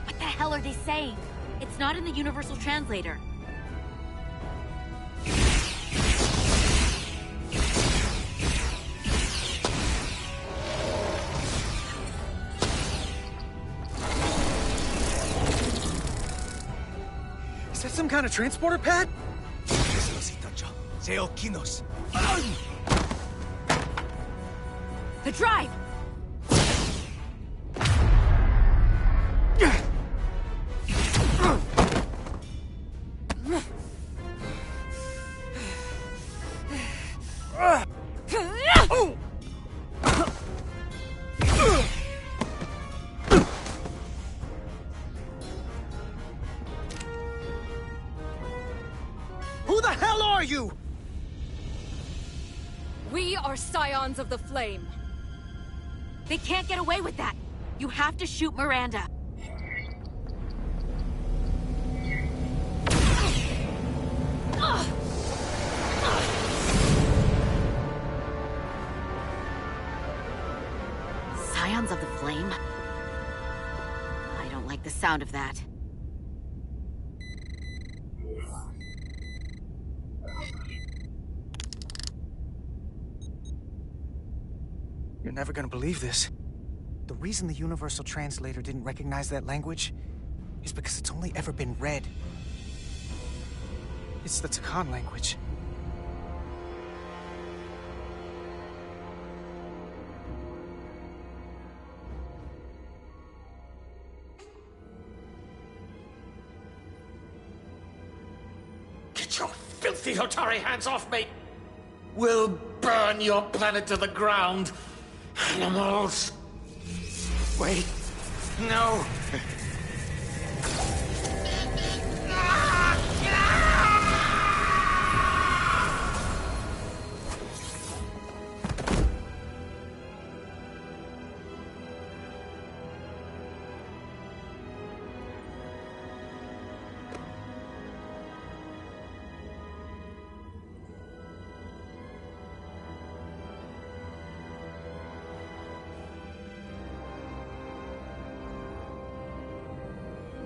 What the hell are they saying? It's not in the Universal Translator. Is that some kind of transporter pad? The drive! Who the hell are you? We are Scions of the Flame. They can't get away with that. You have to shoot Miranda. Scions of the Flame? I don't like the sound of that. You're never gonna believe this. The reason the Universal Translator didn't recognize that language is because it's only ever been read. It's the Takan language. Get your filthy Hotari hands off me! We'll burn your planet to the ground! Animals! Wait. No!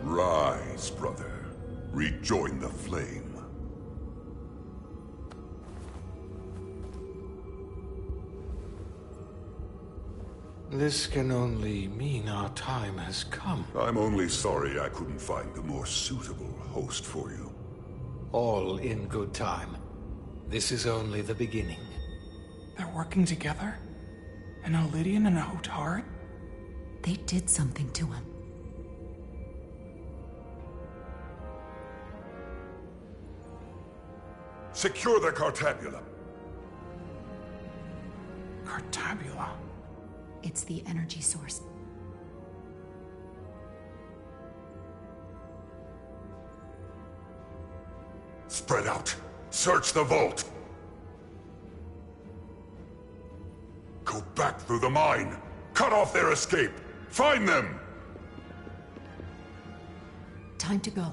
Rise, brother. Rejoin the flame. This can only mean our time has come. I'm only sorry I couldn't find a more suitable host for you. All in good time. This is only the beginning. They're working together? An Olydian and a Hotari? They did something to him. Secure the Cartabula. Cartabula? It's the energy source. Spread out. Search the vault. Go back through the mine. Cut off their escape. Find them! Time to go.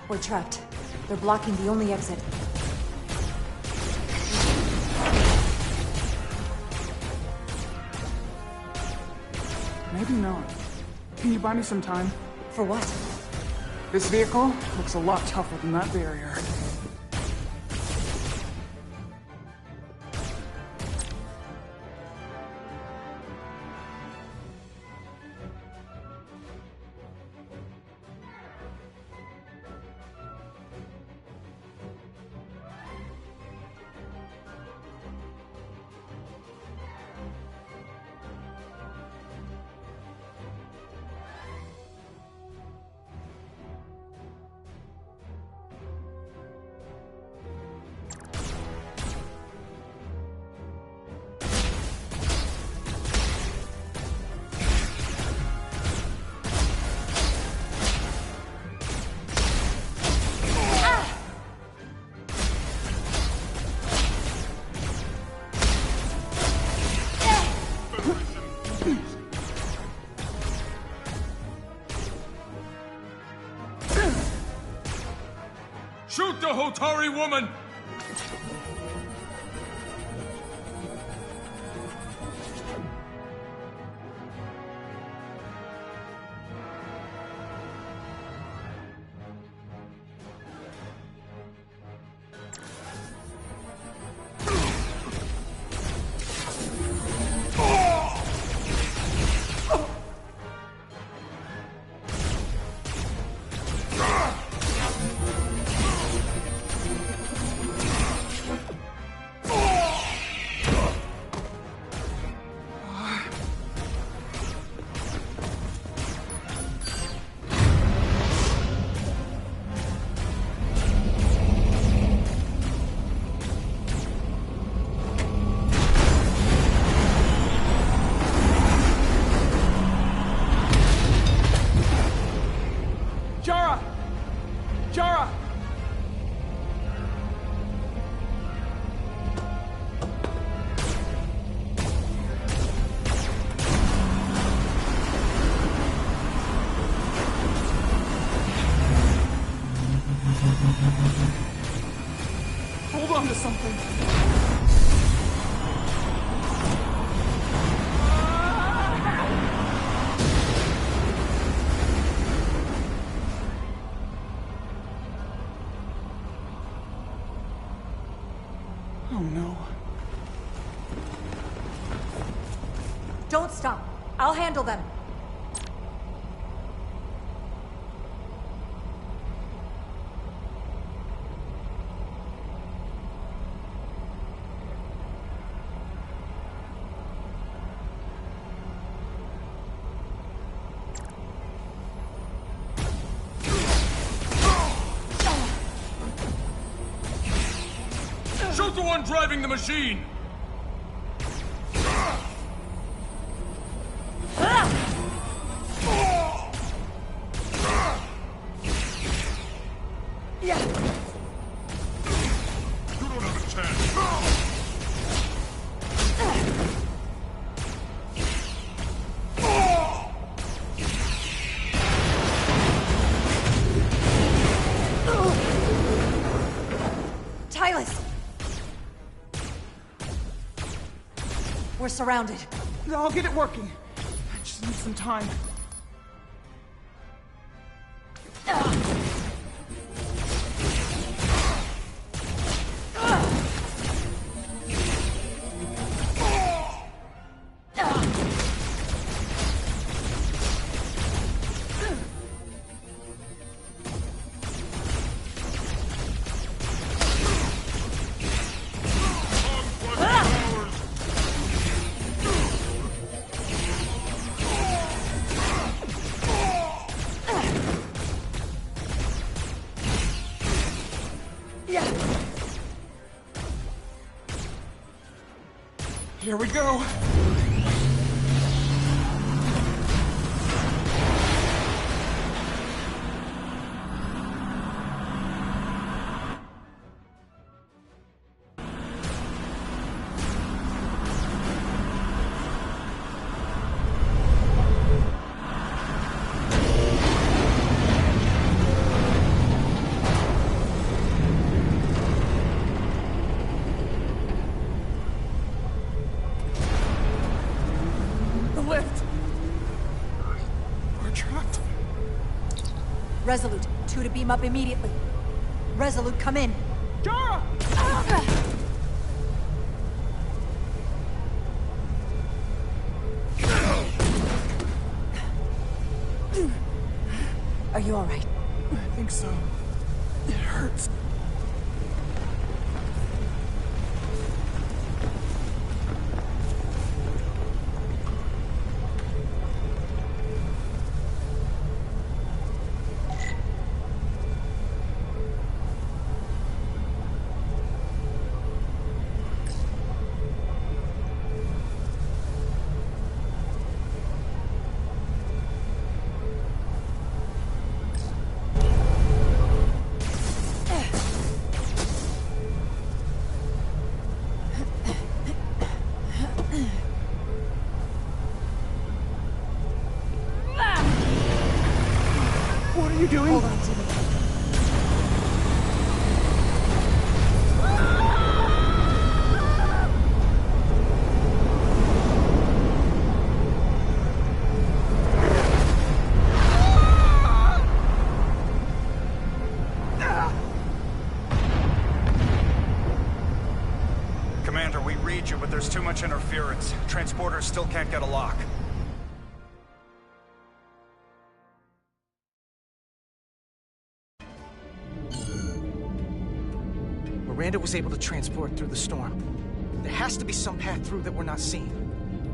We're trapped. They're blocking the only exit. Maybe not. Can you buy me some time? For what? This vehicle looks a lot tougher than that barrier. Shoot the Hotari woman! Don't stop. I'll handle them. Shoot the one driving the machine! We're surrounded. I'll get it working. I just need some time. Here we go. Resolute, 2 to beam up immediately. Resolute, come in. Jara! Are you all right? I think so. It hurts. What are you doing? Hold on to me. Commander, we read you, but there's too much interference. Transporters still can't get a lock. Miranda was able to transport through the storm. There has to be some path through that we're not seeing.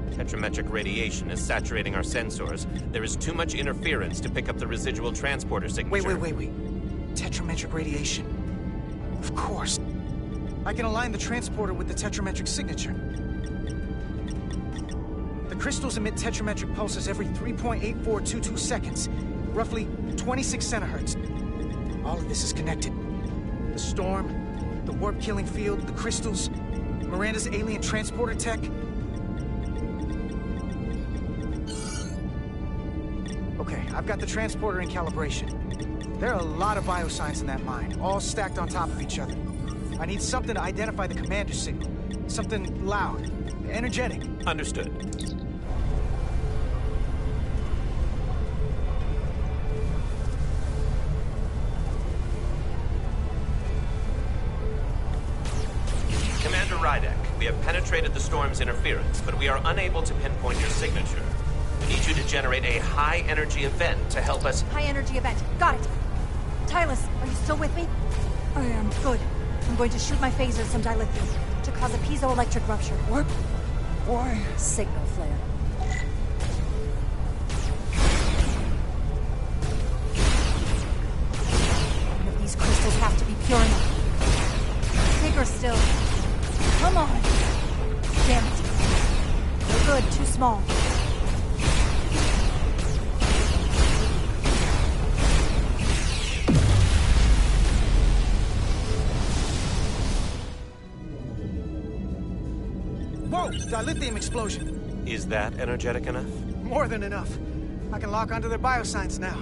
Tetrametric radiation is saturating our sensors. There is too much interference to pick up the residual transporter signature. Wait. Tetrametric radiation. Of course. I can align the transporter with the tetrametric signature. The crystals emit tetrametric pulses every 3.8422 seconds, roughly 26 centihertz. All of this is connected. The storm, the warp-killing field, the crystals, Miranda's alien transporter tech. Okay, I've got the transporter in calibration. There are a lot of biosigns in that mine, all stacked on top of each other. I need something to identify the commander signal. Something loud, energetic. Understood. We have penetrated the storm's interference, but we are unable to pinpoint your signature. We need you to generate a high-energy event to help us... High-energy event. Got it. Tylus, are you still with me? I am. Good. I'm going to shoot my phaser some dilithium to cause a piezoelectric rupture. What? Why? Signal flare. One of these crystals have to be pure enough. Bigger still. Come on. Damn it. No good. Too small. Whoa! Dilithium explosion. Is that energetic enough? More than enough. I can lock onto their biosigns now.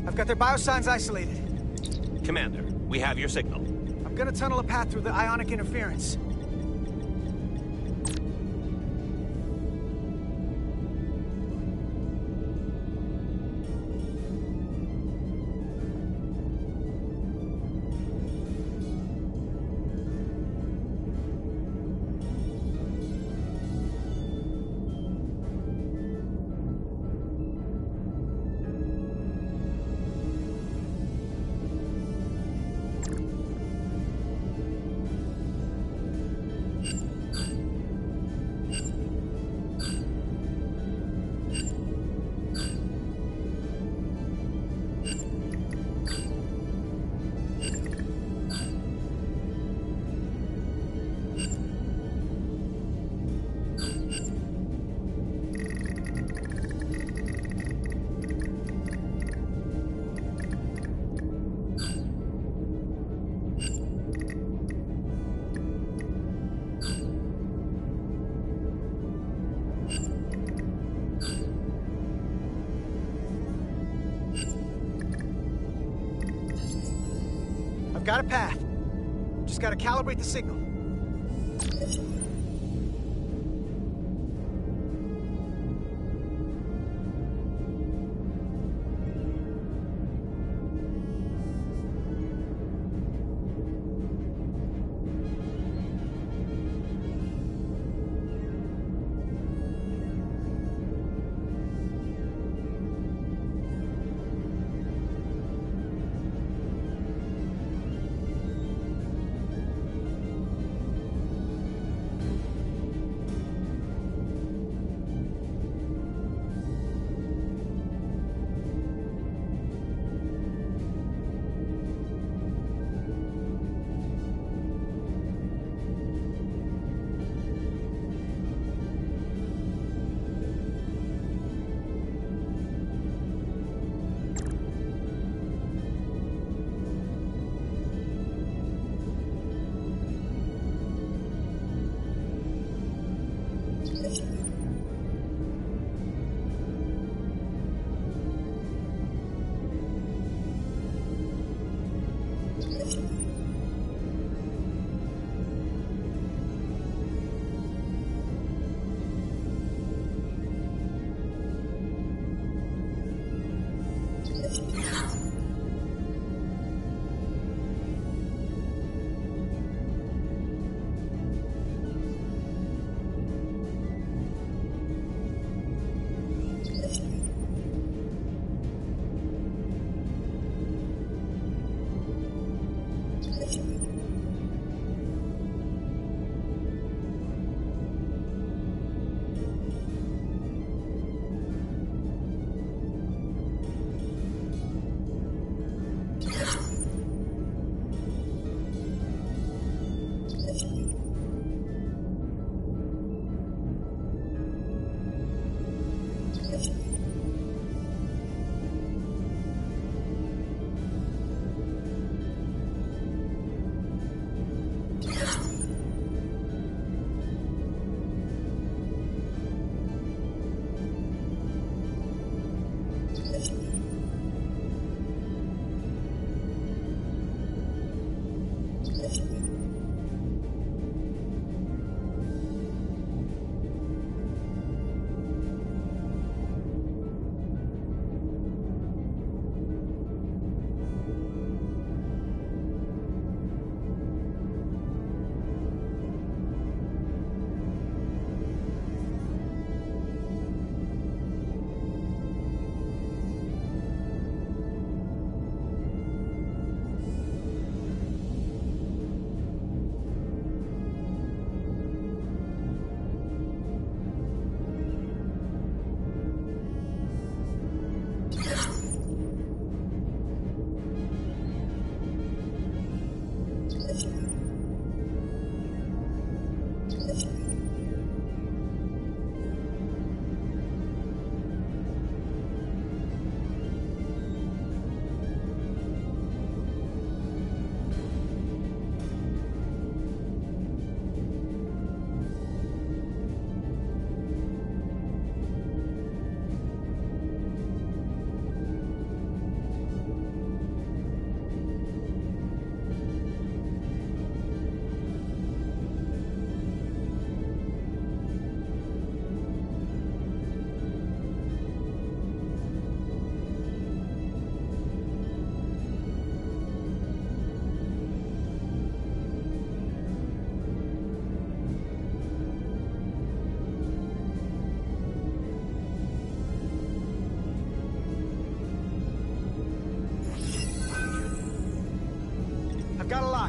I've got their biosigns isolated. Commander, we have your signal. I'm gonna tunnel a path through the ionic interference. I've got a path. Just gotta calibrate the signal.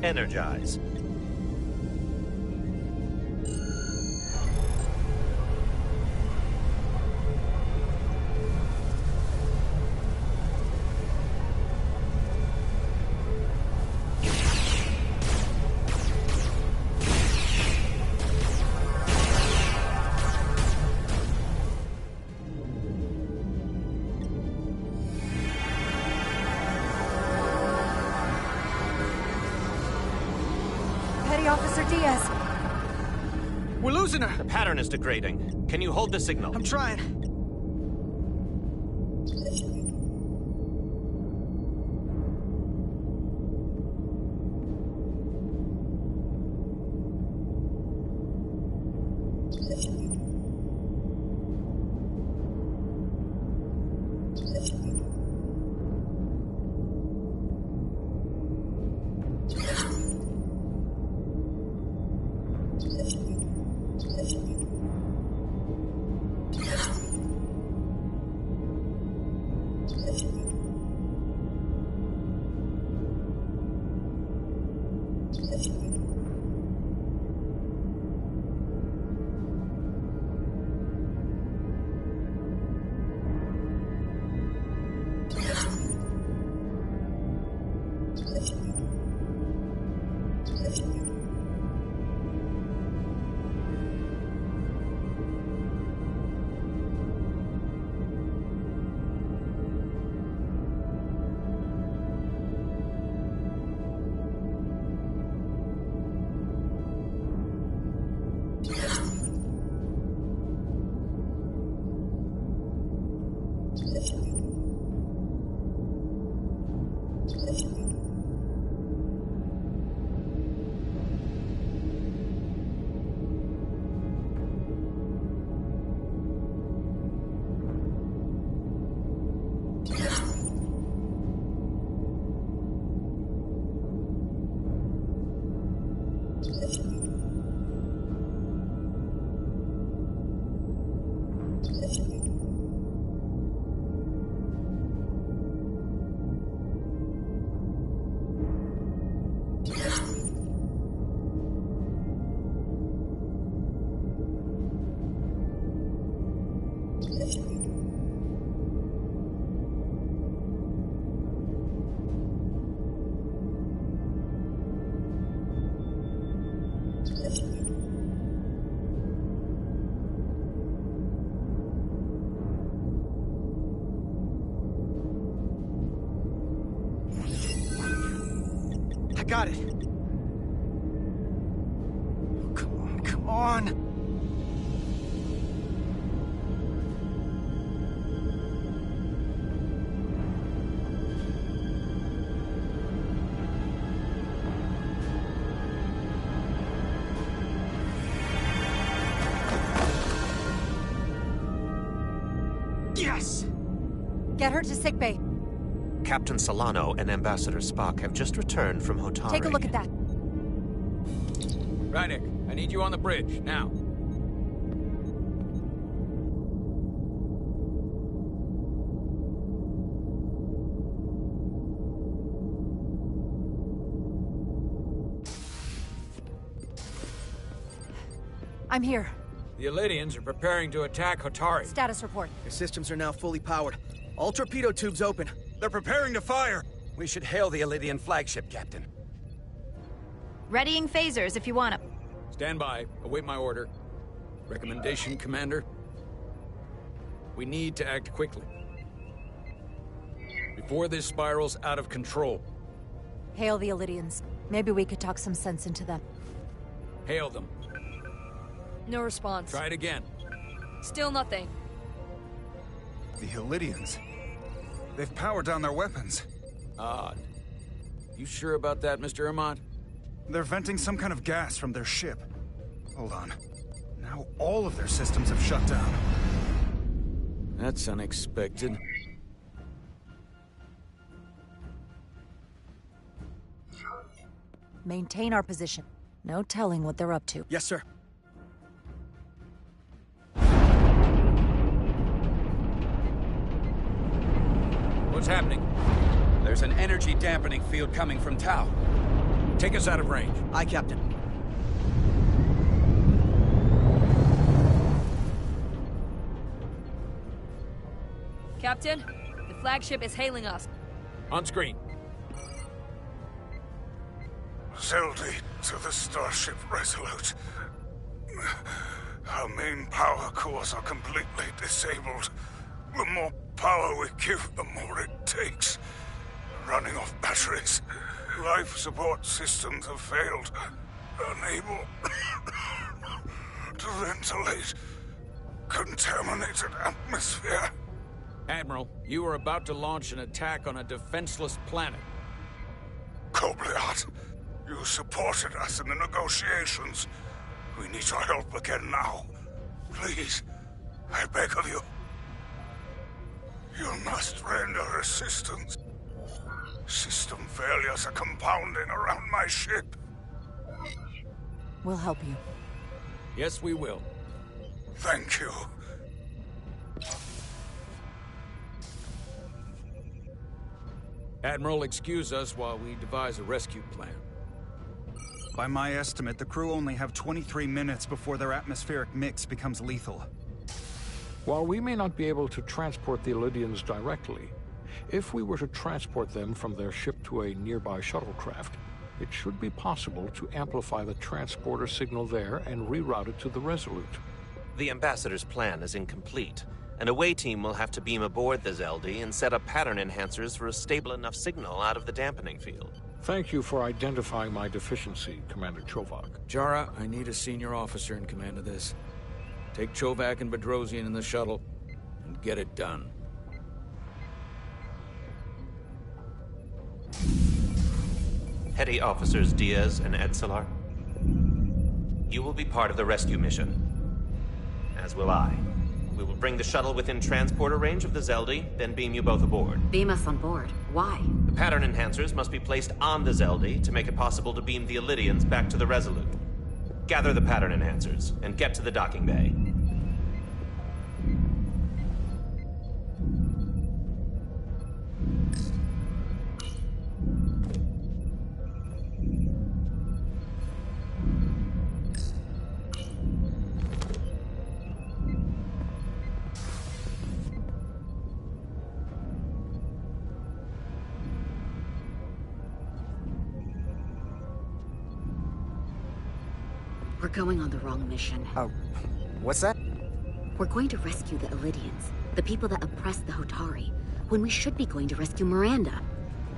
Energize. Officer Diaz. We're losing her. The pattern is degrading. Can you hold the signal? I'm trying. Got it. Come on, come on. Yes! Get her to sickbay. Captain Solano and Ambassador Spock have just returned from Hotari. Take a look at that. Rydick, I need you on the bridge, now. I'm here. The Elydians are preparing to attack Hotari. Status report. Your systems are now fully powered. All torpedo tubes open. They're preparing to fire! We should hail the Elydian flagship, Captain. Readying phasers if you want them. Stand by. Await my order. Recommendation, Commander? We need to act quickly. Before this spirals out of control. Hail the Elydians. Maybe we could talk some sense into them. Hail them. No response. Try it again. Still nothing. The Elydians. They've powered down their weapons. Odd. You sure about that, Mr. Irmont? They're venting some kind of gas from their ship. Hold on. Now all of their systems have shut down. That's unexpected. Maintain our position. No telling what they're up to. Yes, sir. What's happening? There's an energy dampening field coming from Tau. Take us out of range. Aye, Captain. Captain, the flagship is hailing us. On screen. Zeldy to the Starship Resolute. Our main power cores are completely disabled. The more power we give, the more it takes. Running off batteries. Life support systems have failed. Unable to ventilate. Contaminated atmosphere. Admiral, you are about to launch an attack on a defenseless planet. Kobliat, you supported us in the negotiations. We need your help again now. Please, I beg of you. You must render assistance. System failures are compounding around my ship. We'll help you. Yes, we will. Thank you. Admiral, excuse us while we devise a rescue plan. By my estimate, the crew only have 23 minutes before their atmospheric mix becomes lethal. While we may not be able to transport the Elydians directly, if we were to transport them from their ship to a nearby shuttlecraft, it should be possible to amplify the transporter signal there and reroute it to the Resolute. The Ambassador's plan is incomplete. An away team will have to beam aboard the Zeldy and set up pattern enhancers for a stable enough signal out of the dampening field. Thank you for identifying my deficiency, Commander Chovak. Jara, I need a senior officer in command of this. Take Chovak and Bedrosian in the shuttle, and get it done. Petty Officers Diaz and Edselar, you will be part of the rescue mission. As will I. We will bring the shuttle within transporter range of the Zeldy, then beam you both aboard. Beam us on board. Why? The pattern enhancers must be placed on the Zeldy to make it possible to beam the Elydians back to the Resolute. Gather the pattern enhancers, and get to the docking bay. We're going on the wrong mission. Oh, what's that? We're going to rescue the Elydians, the people that oppressed the Hotari, when we should be going to rescue Miranda.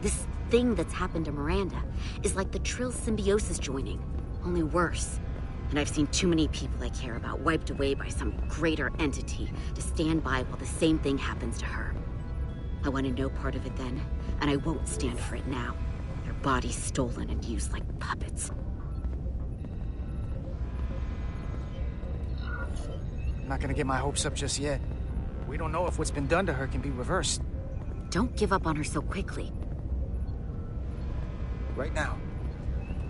This thing that's happened to Miranda is like the Trill symbiosis joining, only worse. And I've seen too many people I care about wiped away by some greater entity to stand by while the same thing happens to her. I wanted no part of it then, and I won't stand for it now. Their bodies stolen and used like puppets. I'm not gonna get my hopes up just yet. We don't know if what's been done to her can be reversed. Don't give up on her so quickly. Right now,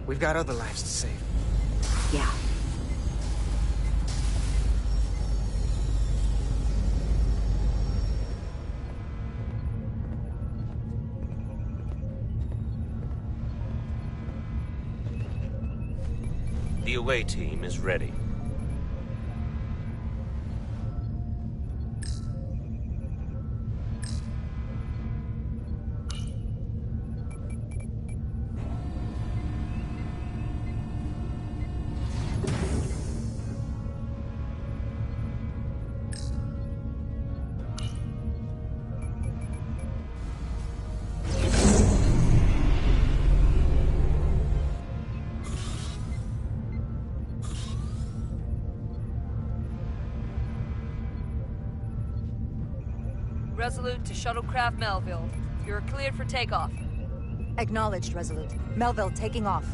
we've got other lives to save. Yeah. The away team is ready. Resolute to Shuttlecraft Melville. You're cleared for takeoff. Acknowledged, Resolute. Melville taking off.